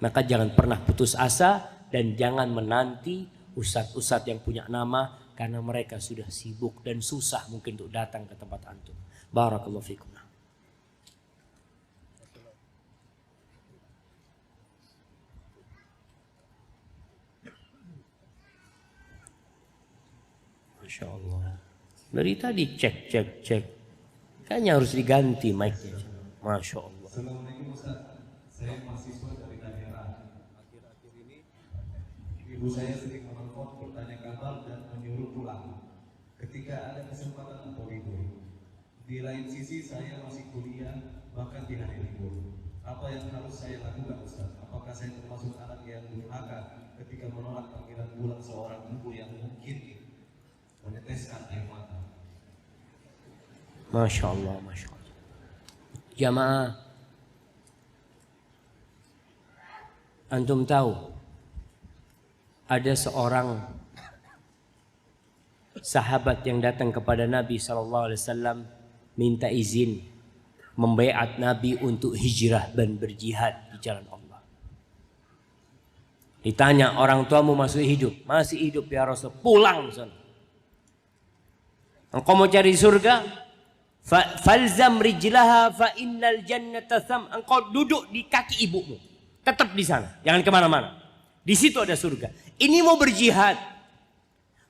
Maka jangan pernah putus asa dan jangan menanti ustadz-ustadz yang punya nama. Karena mereka sudah sibuk dan susah mungkin untuk datang ke tempat antum. Barakallahu fikum. Masya Allah. Dari tadi cek. Kayaknya harus diganti mic-nya. Masya Allah. Assalamualaikum Ustaz. Saya mahasiswa dari daerah. Akhir-akhir ini ibu saya sering menelpon bertanya kabar dan menyuruh pulang ketika ada kesempatan atau libur. Di lain sisi saya masih kuliah bahkan di hari libur. Apa yang harus saya lakukan Ustaz? Apakah saya termasuk anak yang durhaka ketika menolak panggilan pulang seorang ibu yang mungkin meneteskan air mata? Masya Allah, Masya Allah. Jamaah, antum tahu ada seorang sahabat yang datang kepada Nabi SAW minta izin membaiat Nabi untuk hijrah dan berjihad di jalan Allah. Ditanya, orang tuamu masih hidup? Masih hidup ya Rasul. Pulang sana. Engkau mau cari surga? Falzam rijlaha fa innal jannata tham. Engkau duduk di kaki ibumu. Tetap di sana. Jangan kemana-mana. Di situ ada surga. Ini mau berjihad.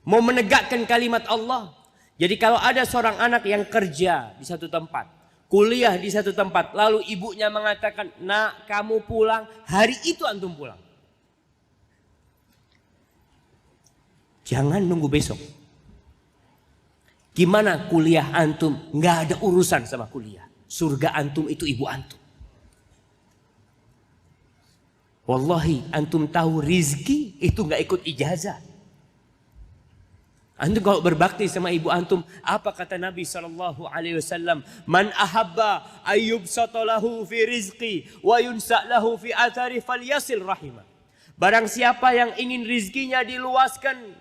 Mau menegakkan kalimat Allah. Jadi kalau ada seorang anak yang kerja di satu tempat. Kuliah di satu tempat. Lalu ibunya mengatakan, nak kamu pulang. Hari itu antum pulang. Jangan nunggu besok. Gimana kuliah antum? Nggak ada urusan sama kuliah. Surga antum itu ibu antum. Wallahi antum tahu rizki itu nggak ikut ijazah. Antum kalau berbakti sama ibu antum, apa kata Nabi SAW? Man ahabba ayyubsata lahu fi rizqi wa yunsa lahu fi athari falyasil rahimah. Barang siapa yang ingin rizkinya diluaskan,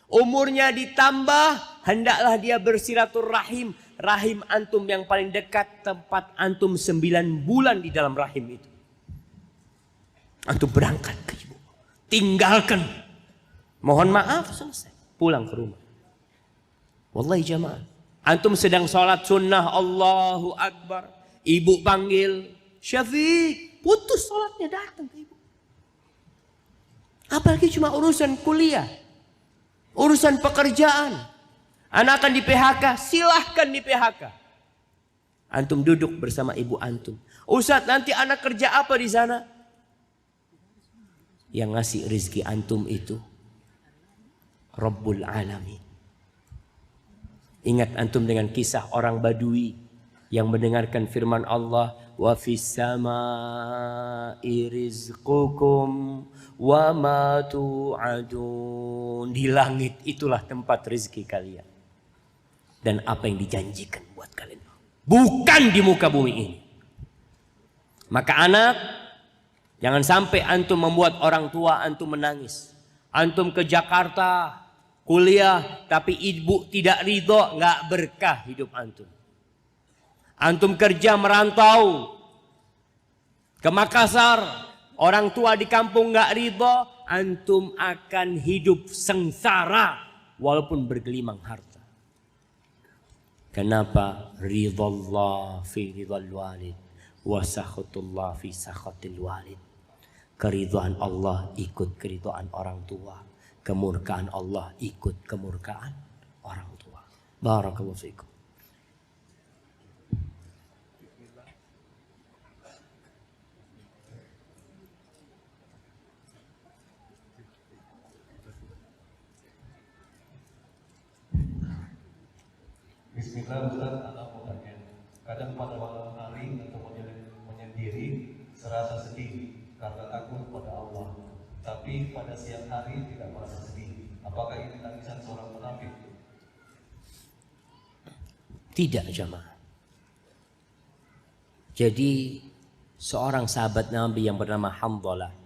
umurnya ditambah, hendaklah dia bersilaturahim. Rahim antum yang paling dekat, tempat antum 9 bulan di dalam rahim itu. Antum berangkat ke ibu. Tinggalkan. Mohon maaf, selesai. Pulang ke rumah. Wallahi jamaah. Antum sedang sholat sunnah, Allahu Akbar. Ibu panggil, Syafiq. Putus sholatnya, datang ke ibu. Apalagi cuma urusan kuliah. Urusan pekerjaan. Anak akan di PHK, silahkan di PHK. Antum duduk bersama ibu antum. Ustaz, nanti anak kerja apa di sana? Yang ngasih rizki antum itu Rabbul Alamin. Ingat antum dengan kisah orang Badui yang mendengarkan firman Allah, wa fis samaa'i rizqukum wa ma tu'adun. Di langit itulah tempat rezeki kalian dan apa yang dijanjikan buat kalian, bukan di muka bumi ini. Maka anak, jangan sampai antum membuat orang tua antum menangis. Antum ke Jakarta kuliah tapi ibu tidak ridho, nggak berkah hidup antum. Antum kerja merantau ke Makassar, orang tua di kampung nggak ridho, antum akan hidup sengsara walaupun bergelimang harta. Kenapa? Ridhallah fi ridhal walid wa sakhatullah fi sakhatil walid. Keridhaan Allah ikut keridhaan orang tua. Kemurkaan Allah ikut kemurkaan orang tua. Barakallahu fiikum. Bismillah, Ustaz, anak mau tanya. Kadang pada malam hari atau menyendiri serasa sedih karena takut pada Allah. Tapi pada siang hari tidak merasa sedih. Apakah ini tangisan seorang munafik? Tidak, jamaah. Jadi seorang sahabat Nabi yang bernama Hamzalah,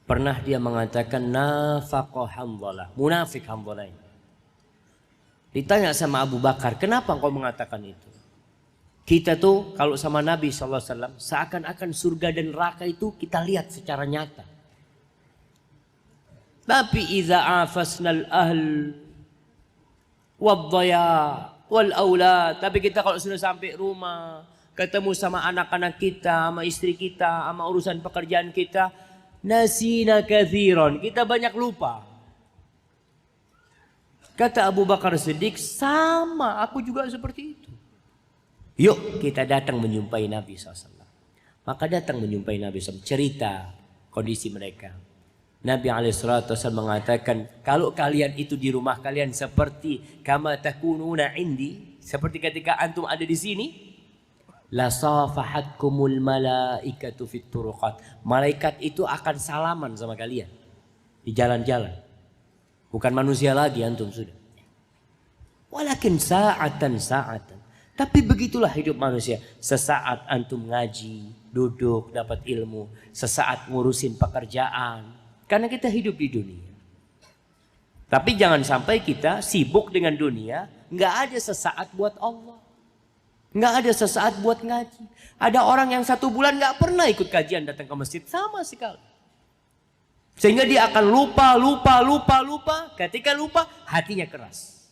pernah dia mengatakan nafaqah Hamzalah, munafik Hamzalah ini. Ditanya sama Abu Bakar, kenapa engkau mengatakan itu? Kita tuh kalau sama Nabi SAW, seakan-akan surga dan neraka itu kita lihat secara nyata. Tapi iza afasnal ahl wadhaya wal aulad. Tapi kita kalau sudah sampai rumah, ketemu sama anak-anak kita, sama istri kita, sama urusan pekerjaan kita, nasina katsiran, kita banyak lupa. Kata Abu Bakar Siddiq, sama, aku juga seperti itu. Yuk kita datang menjumpai Nabi SAW. Maka datang menjumpai Nabi SAW, cerita kondisi mereka. Nabi SAW mengatakan, kalau kalian itu di rumah kalian seperti kama takununa indi, seperti ketika antum ada di sini, la safahatkumul malaikatu fit turuqat. Malaikat itu akan salaman sama kalian di jalan-jalan. Bukan manusia lagi antum sudah. Walakin sa'atan. Tapi begitulah hidup manusia. Sesaat antum ngaji, duduk, dapat ilmu. Sesaat ngurusin pekerjaan. Karena kita hidup di dunia. Tapi jangan sampai kita sibuk dengan dunia. Nggak ada sesaat buat Allah. Nggak ada sesaat buat ngaji. Ada orang yang 1 bulan nggak pernah ikut kajian datang ke masjid. Sama sekali. Sehingga dia akan lupa. Ketika lupa, hatinya keras.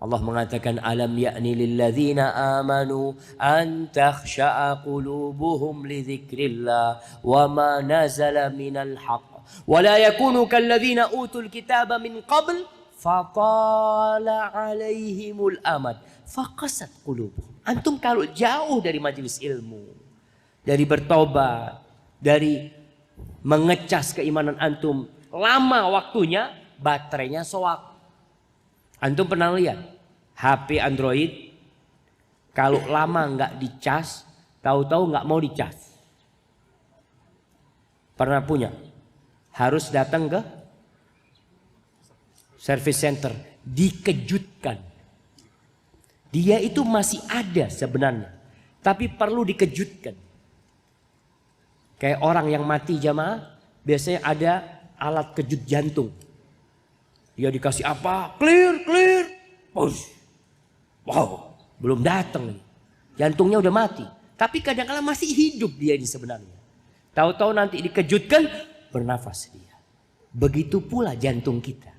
Allah mengatakan alam ya'ni lilladzina amanu an takhsha'a qulubuhum li dzikrillah wa ma nazala minal haqq wa la yakunu kalladzina utul kitaba min qabl fatala 'alaihimul amad faqasat qulubuhum. Antum kalau jauh dari majelis ilmu, dari bertobat, dari mengecas keimanan antum, lama waktunya baterainya soak. Antum pernah lihat HP Android kalau lama nggak dicas, tahu-tahu nggak mau dicas. Pernah punya? Harus datang ke service center, dikejutkan. Dia itu masih ada sebenarnya, tapi perlu dikejutkan. Kayak orang yang mati jamaah, biasanya ada alat kejut jantung. Dia dikasih apa? Clear, clear. Push. Wow, belum datang nih. Jantungnya udah mati. Tapi kadang-kadang masih hidup dia ini sebenarnya. Tahu-tahu nanti dikejutkan, bernafas dia. Begitu pula jantung kita.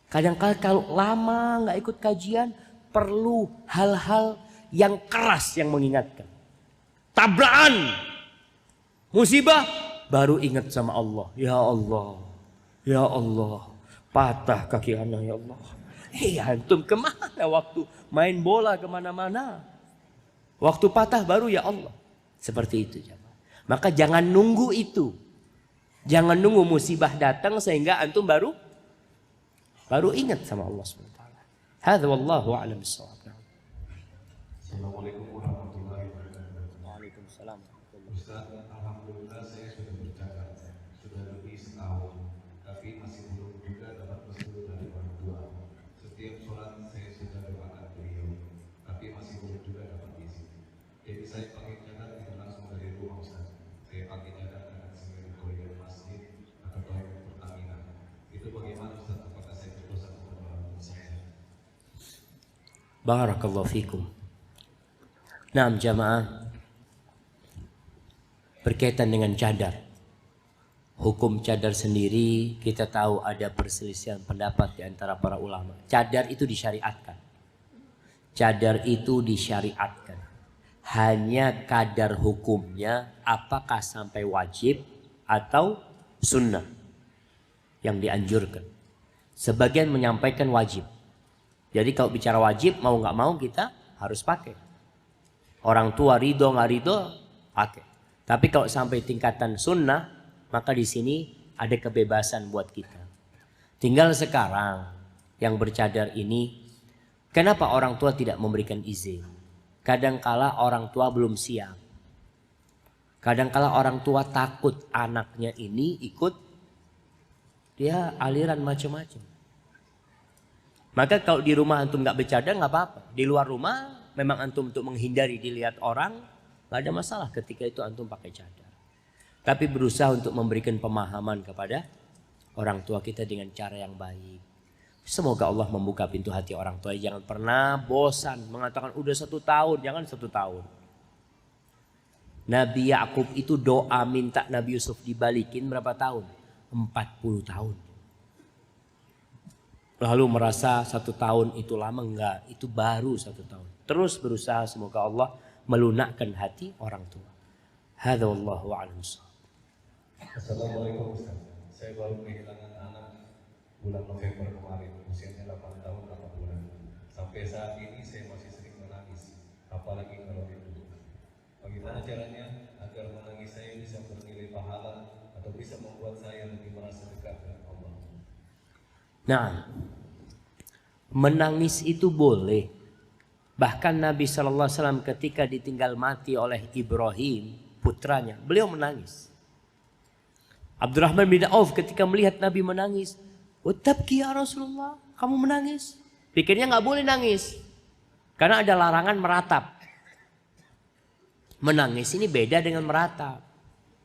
Kadang-kadang kalau lama nggak ikut kajian, perlu hal-hal yang keras yang mengingatkan. Tabrakan, musibah, baru ingat sama Allah. Ya Allah, ya Allah. Patah kaki anak ya Allah. Antum kemana waktu main bola kemana-mana? Waktu patah baru ya Allah. Seperti itu. Maka jangan nunggu itu. Jangan nunggu musibah datang sehingga antum baru ingat sama Allah SWT. Hadza wallahu a'lam bissawab. Assalamualaikum warahmatullahi wabarakatuh. Waalaikumsalam. Ustaz, alhamdulillah saya sudah bercadar. Sudah lebih setahun. Tapi masih belum juga dapat restu dari orang tua. Setiap sholat saya sudah doakan beliau, tapi masih belum juga dapat izin. Jadi saya pakai cadar tidak langsung dari rumah Ustaz. Saya pakai cadar dengan sengaja koridor masjid atau toilet Pertamina. Itu bagaimana Ustaz? Apakah saya berdosa kepada orang tua saya? Barakallahu fikum. Nah jamaah, berkaitan dengan cadar. Hukum cadar sendiri kita tahu ada perselisihan pendapat di antara para ulama. Cadar itu disyariatkan. Cadar itu disyariatkan. Hanya kadar hukumnya apakah sampai wajib atau sunnah yang dianjurkan. Sebagian menyampaikan wajib. Jadi kalau bicara wajib mau nggak mau kita harus pakai. Orang tua ridho nggak ridho pakai. Tapi kalau sampai tingkatan sunnah, maka di sini ada kebebasan buat kita. Tinggal sekarang yang bercadar ini, kenapa orang tua tidak memberikan izin? Kadangkala orang tua belum siap. Kadangkala orang tua takut anaknya ini ikut dia aliran macam-macam. Maka kalau di rumah antum nggak bercadar nggak apa-apa. Di luar rumah memang antum untuk menghindari dilihat orang, nggak ada masalah ketika itu antum pakai cadar. Tapi berusaha untuk memberikan pemahaman kepada orang tua kita dengan cara yang baik. Semoga Allah membuka pintu hati orang tua. Jangan pernah bosan mengatakan udah 1 tahun. Jangan 1 tahun. Nabi Yakub itu doa minta Nabi Yusuf dibalikin berapa tahun? 40 tahun. Lalu merasa 1 tahun itu lama, enggak. Itu baru 1 tahun. Terus berusaha semoga Allah melunakkan hati orang tua. Hadza wallahu a'lam. Assalamualaikum Ustaz. Saya baru kehilangan anak bulan November kemarin, usianya 8 tahun 8 bulan. Sampai saat ini saya masih sering menangis, apalagi kalau itu. Bagaimana caranya agar menangis saya bisa bernilai pahala atau bisa membuat saya lebih merasa dekat dengan Allah? Nah, menangis itu boleh. Bahkan Nabi SAW ketika ditinggal mati oleh Ibrahim, putranya, beliau menangis. Abdurrahman bin Auf ketika melihat Nabi menangis, "Watabki ya Rasulullah, kamu menangis?" Pikirnya nggak boleh nangis, karena ada larangan meratap. Menangis ini beda dengan meratap.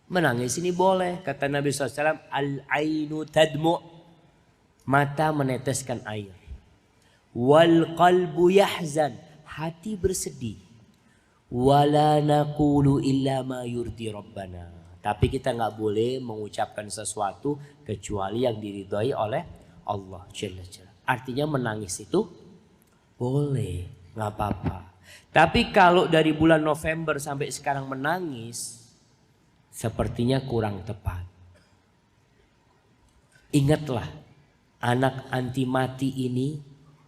Menangis ini boleh, kata Nabi SAW, "Al-ainu tadmu'", mata meneteskan air. "Wal qalbu yahzan", hati bersedih. "Wala naqulu illa ma yurdi rabbana", tapi kita nggak boleh mengucapkan sesuatu kecuali yang diridhai oleh Allah Jalla Jalla. Artinya menangis itu Boleh, nggak apa-apa. Tapi kalau dari bulan November sampai sekarang menangis, sepertinya kurang tepat. Ingatlah, anak anti mati ini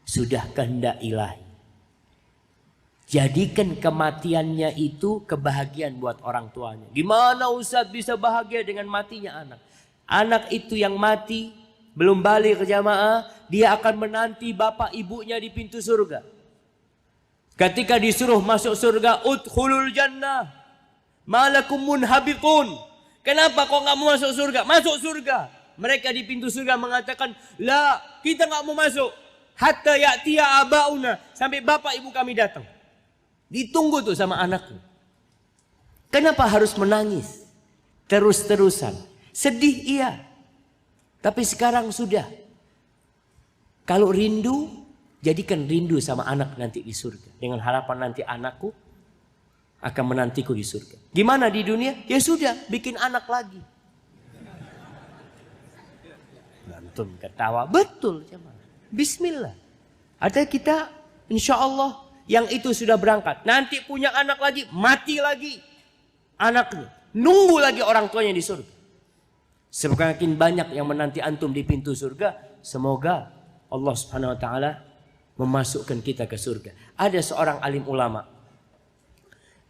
sudah kehendak ilahi. Jadikan kematiannya itu kebahagiaan buat orang tuanya. Gimana Ustaz bisa bahagia dengan matinya anak? Anak itu yang mati, belum balik ke jamaah, dia akan menanti bapak ibunya di pintu surga. Ketika disuruh masuk surga, udkhulul jannah, malakum munhabitun. Kenapa kok nggak mau masuk surga? Masuk surga. Mereka di pintu surga mengatakan, la, kita nggak mau masuk. Hatta ya'tiya abauna, sampai bapak ibu kami datang. Ditunggu tuh sama anakku. Kenapa harus menangis? Terus-terusan. Sedih iya. Tapi sekarang sudah. Kalau rindu, jadikan rindu sama anak nanti di surga. Dengan harapan nanti anakku akan menantiku di surga. Gimana di dunia? Ya sudah, bikin anak lagi. Antum ketawa. Betul. Bismillah. Ada kita insya Allah yang itu sudah berangkat. Nanti punya anak lagi, mati lagi anaknya. Nunggu lagi orang tuanya di surga. Semakin banyak yang menanti antum di pintu surga. Semoga Allah Subhanahu Wa Taala memasukkan kita ke surga. Ada seorang alim ulama.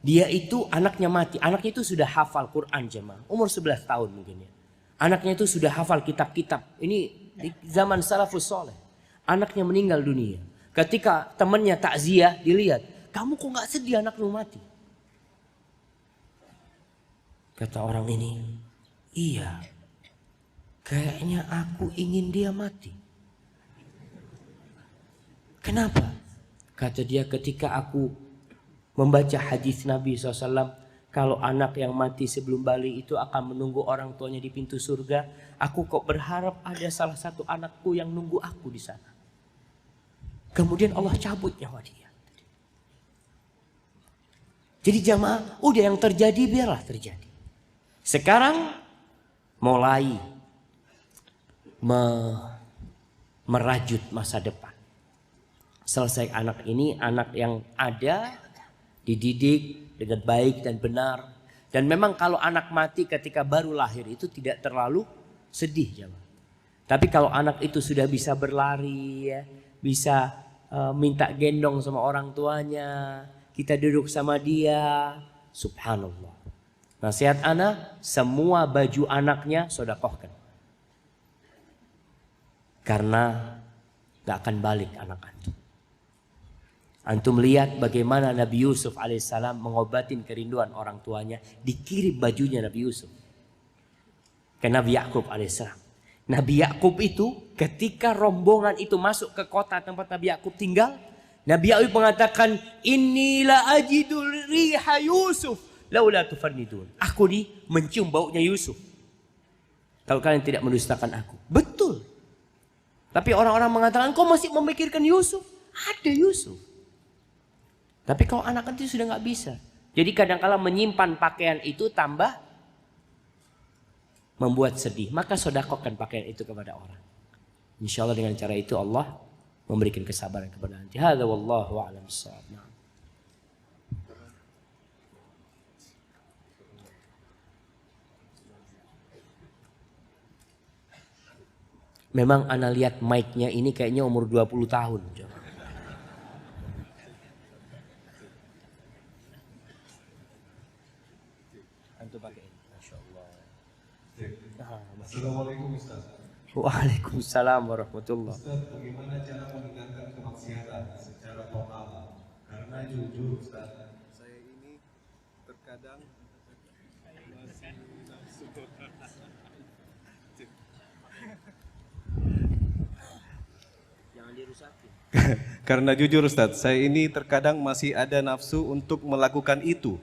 Dia itu anaknya mati. Anaknya itu sudah hafal Quran jemaah. Umur 11 tahun mungkin ya. Anaknya itu sudah hafal kitab-kitab. Ini di zaman salafus soleh. Anaknya meninggal dunia. Ketika temannya takziah dilihat. Kamu kok gak sedih anakmu mati? Kata orang ini. Iya. Kayaknya aku ingin dia mati. Kenapa? Kata dia ketika aku membaca hadis Nabi SAW. Kalau anak yang mati sebelum balik itu akan menunggu orang tuanya di pintu surga. Aku kok berharap ada salah satu anakku yang nunggu aku di sana. Kemudian Allah cabut nyawa dia. Jadi jamaah, udah yang terjadi biarlah terjadi. Sekarang mulai merajut masa depan. Selesai anak ini, anak yang ada, dididik dengan baik dan benar. Dan memang kalau anak mati ketika baru lahir itu tidak terlalu sedih jamaah. Tapi kalau anak itu sudah bisa berlari, ya, bisa minta gendong sama orang tuanya, kita duduk sama dia, subhanallah. Nasihat anak, semua baju anaknya sedekahkan. Karena gak akan balik anak antum. Antum lihat bagaimana Nabi Yusuf alaihissalam mengobatin kerinduan orang tuanya, dikirim bajunya Nabi Yusuf ke Nabi Yakub alaihissalam. Nabi Yakub itu ketika rombongan itu masuk ke kota tempat Nabi Yakub tinggal, Nabi Yakub mengatakan, inilah ajidul riha Yusuf laula tufannidun. Aku mencium baunya Yusuf. Kalau kalian tidak mendustakan aku. Betul. Tapi orang-orang mengatakan, kau masih memikirkan Yusuf? Ada Yusuf. Tapi kalau anak itu sudah nggak bisa. Jadi kadang-kala menyimpan pakaian itu tambah membuat sedih. Maka sedekahkan pakaian itu kepada orang. Insya Allah dengan cara itu Allah memberikan kesabaran kepada nanti. Hadza wallahu a'lam bissawab. Memang ana lihat mic-nya ini kayaknya umur 20 tahun. Antum pakai. Masyaallah. Assalamualaikum Ustaz. Waalaikumsalam warahmatullah. Ustaz, bagaimana cara meninggalkan kemaksiatan secara total? Karena jujur Ustaz, saya ini terkadang Jangan dirusakin. Karena jujur Ustaz, saya ini terkadang masih ada nafsu untuk melakukan itu.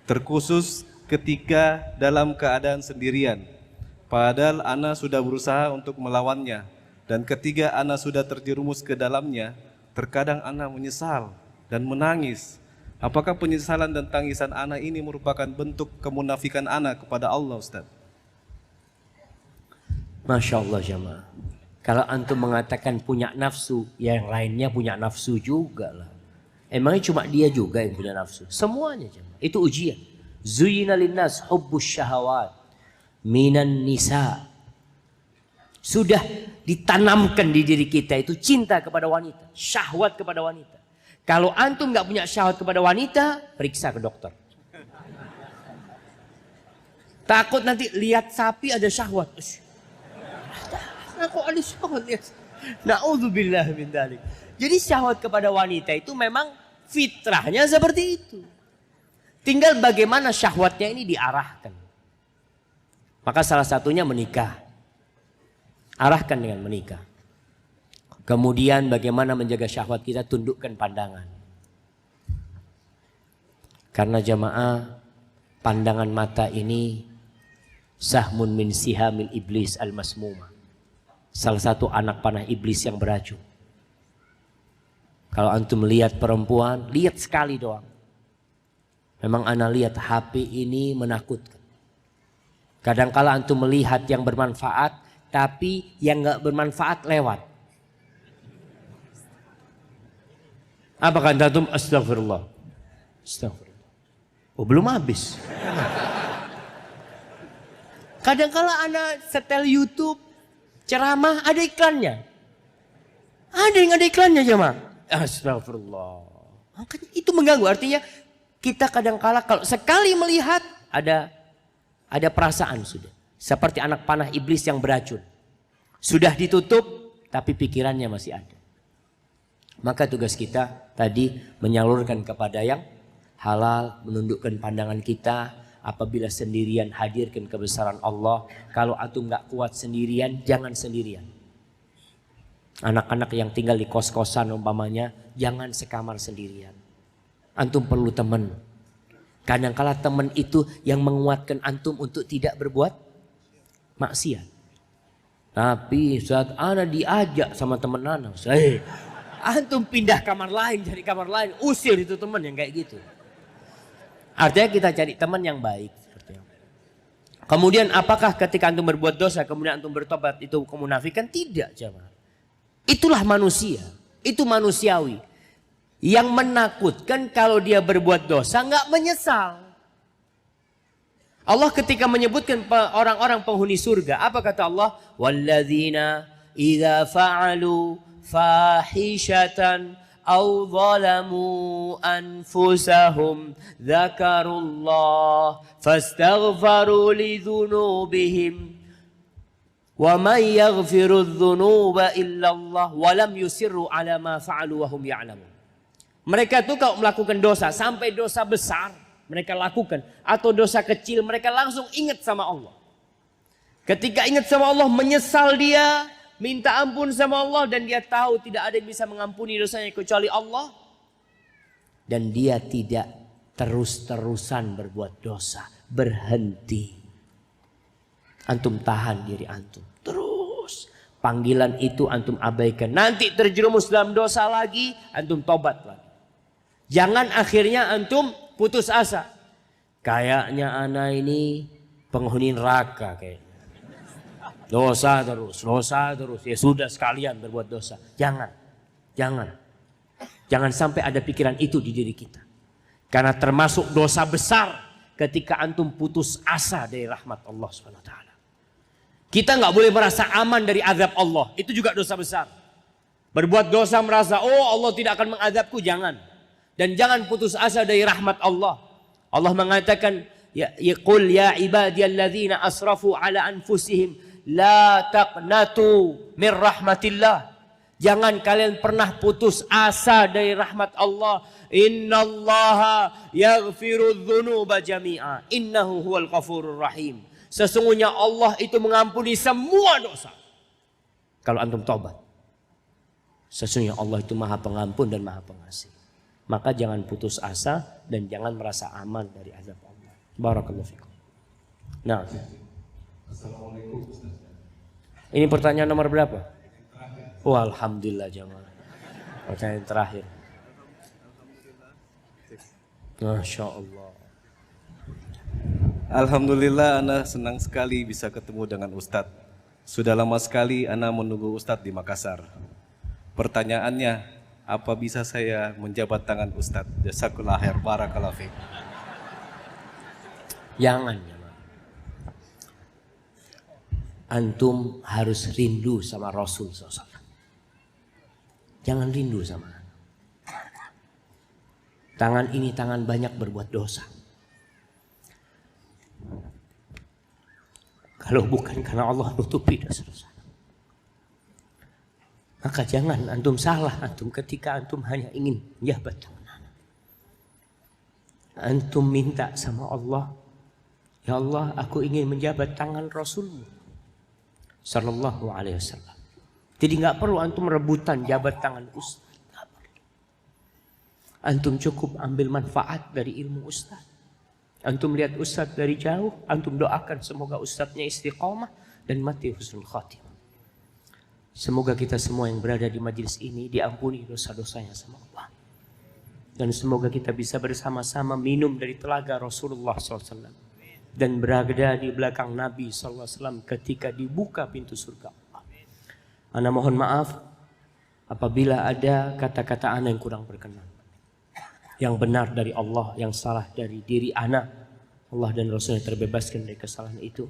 Terkhusus ketika dalam keadaan sendirian. Padahal ana sudah berusaha untuk melawannya. Dan ketika ana sudah terjerumus ke dalamnya, terkadang ana menyesal dan menangis. Apakah penyesalan dan tangisan ana ini merupakan bentuk kemunafikan ana kepada Allah Ustaz? Masya Allah jamaah. Kalau antum mengatakan punya nafsu, ya yang lainnya punya nafsu juga lah. Emangnya cuma dia juga yang punya nafsu? Semuanya jemaah. Itu ujian. Zuyyina linnas hubbus syahawat minan nisa. Sudah ditanamkan di diri kita itu cinta kepada wanita, syahwat kepada wanita. Kalau antum nggak punya syahwat kepada wanita, periksa ke dokter. Takut nanti lihat sapi ada syahwat. Aku ada syahwat lihat. Na'udzubillah min dzalik. Jadi syahwat kepada wanita itu memang fitrahnya seperti itu. Tinggal bagaimana syahwatnya ini diarahkan. Maka salah satunya menikah. Arahkan dengan menikah. Kemudian bagaimana menjaga syahwat kita, tundukkan pandangan. Karena jamaah, pandangan mata ini sahmun min sihamil iblis al-masmumah. Salah satu anak panah iblis yang beracun. Kalau antum melihat perempuan, lihat sekali doang. Memang ana lihat HP ini menakutkan. Kadangkala antum melihat yang bermanfaat, tapi yang nggak bermanfaat lewat. Apa kata antum? Astagfirullah. Astagfirullah. Oh belum habis. Kadangkala anak setel YouTube, ceramah ada iklannya. Ada yang ada iklannya jemaah. Astagfirullah. Makanya itu mengganggu. Artinya kita kadangkala kalau sekali melihat ada perasaan sudah. Seperti anak panah iblis yang beracun. Sudah ditutup tapi pikirannya masih ada. Maka tugas kita tadi menyalurkan kepada yang halal, menundukkan pandangan kita. Apabila sendirian hadirkan kebesaran Allah. Kalau antum gak kuat sendirian, jangan sendirian. Anak-anak yang tinggal di kos-kosan umpamanya, jangan sekamar sendirian. Antum perlu teman. Kadang-kala teman itu yang menguatkan antum untuk tidak berbuat maksiat. Tapi saat ana diajak sama teman ana, antum pindah kamar lain, cari kamar lain, usir itu teman yang kayak gitu. Artinya kita cari teman yang baik. Kemudian apakah ketika antum berbuat dosa kemudian antum bertobat itu kemunafikan? Tidak, jemaah. Itulah manusia, itu manusiawi. Yang menakutkan kalau dia berbuat dosa nggak menyesal. Allah ketika menyebutkan orang-orang penghuni surga, apa kata Allah? Walladzina idza fa'alu fahishatan aw zalamu anfusahum dzakarullah fastaghfaru lidzunubihim wa may yaghfiru dzunuba illallah wa lam yusirru ala ma fa'alu wa hum ya'lamun. Mereka itu kalau melakukan dosa sampai dosa besar mereka lakukan atau dosa kecil mereka langsung ingat sama Allah. Ketika ingat sama Allah menyesal dia, minta ampun sama Allah dan dia tahu tidak ada yang bisa mengampuni dosanya kecuali Allah. Dan dia tidak terus-terusan berbuat dosa, berhenti. Antum tahan diri antum. Terus panggilan itu antum abaikan. Nanti terjerumus dalam dosa lagi, antum tobat lagi. Jangan akhirnya antum putus asa. Kayaknya ana ini penghuni neraka kayaknya. Dosa terus. Ya sudah sekalian berbuat dosa. Jangan sampai ada pikiran itu di diri kita. Karena termasuk dosa besar ketika antum putus asa dari rahmat Allah SWT. Kita nggak boleh merasa aman dari azab Allah. Itu juga dosa besar. Berbuat dosa merasa, oh Allah tidak akan mengazabku, jangan. Dan jangan putus asa dari rahmat Allah. Allah mengatakan, qul ya ibadiyalladzina asrafu ala anfusihim la taqnatu min rahmatillah. Jangan kalian pernah putus asa dari rahmat Allah. Innallaha yaghfirudz dzunuba jami'a. Innahu huwal ghafurur rahim. Sesungguhnya Allah itu mengampuni semua dosa. Kalau antum taubat. Sesungguhnya Allah itu Maha Pengampun dan Maha Pengasih. Maka jangan putus asa dan jangan merasa aman dari azab Allah. Barakallahu fikum. Nah. Assalamualaikum Ustaz. Ini pertanyaan nomor berapa? Oh, alhamdulillah jamaah. Pertanyaan terakhir. Masya Allah. Alhamdulillah, ana senang sekali bisa ketemu dengan Ustadz. Sudah lama sekali ana menunggu Ustadz di Makassar. Pertanyaannya, apa bisa saya menjabat tangan Ustadz? Jazakallah khair, barakallahu fiik. Jangan, jemaah. Antum harus rindu sama Rasul SAW. Jangan rindu sama anak. Tangan ini tangan banyak berbuat dosa. Kalau bukan karena Allah nutupi dosa-dosa. Maka jangan antum salah antum ketika antum hanya ingin menjabat tangan anak. Antum minta sama Allah, ya Allah, aku ingin menjabat tangan Rasulmu Sallallahu Alaihi Wasallam. Jadi nggak perlu antum rebutan jabat tangan Ustaz. Nggak perlu. Antum cukup ambil manfaat dari ilmu Ustaz. Antum lihat Ustaz dari jauh, antum doakan semoga Ustaznya istiqomah dan mati husnul khatimah. Semoga kita semua yang berada di majelis ini diampuni dosa-dosanya sama Allah. Dan semoga kita bisa bersama-sama minum dari telaga Rasulullah SAW. Dan berada di belakang Nabi SAW ketika dibuka pintu surga Allah. Ana mohon maaf apabila ada kata-kata ana yang kurang berkenan. Yang benar dari Allah, yang salah dari diri ana. Allah dan Rasulnya terbebaskan dari kesalahan itu.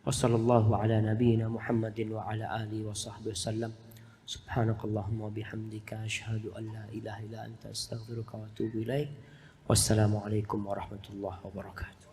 Wassallallahu ala nabiyyina Muhammadin wa ala alihi wa sahbihi wasallam. Subhanakallahumma bihamdika asyhadu an la ilaha illa anta astaghfiruka wa atubu ilaik. Wassalamualaikum warahmatullahi wabarakatuh.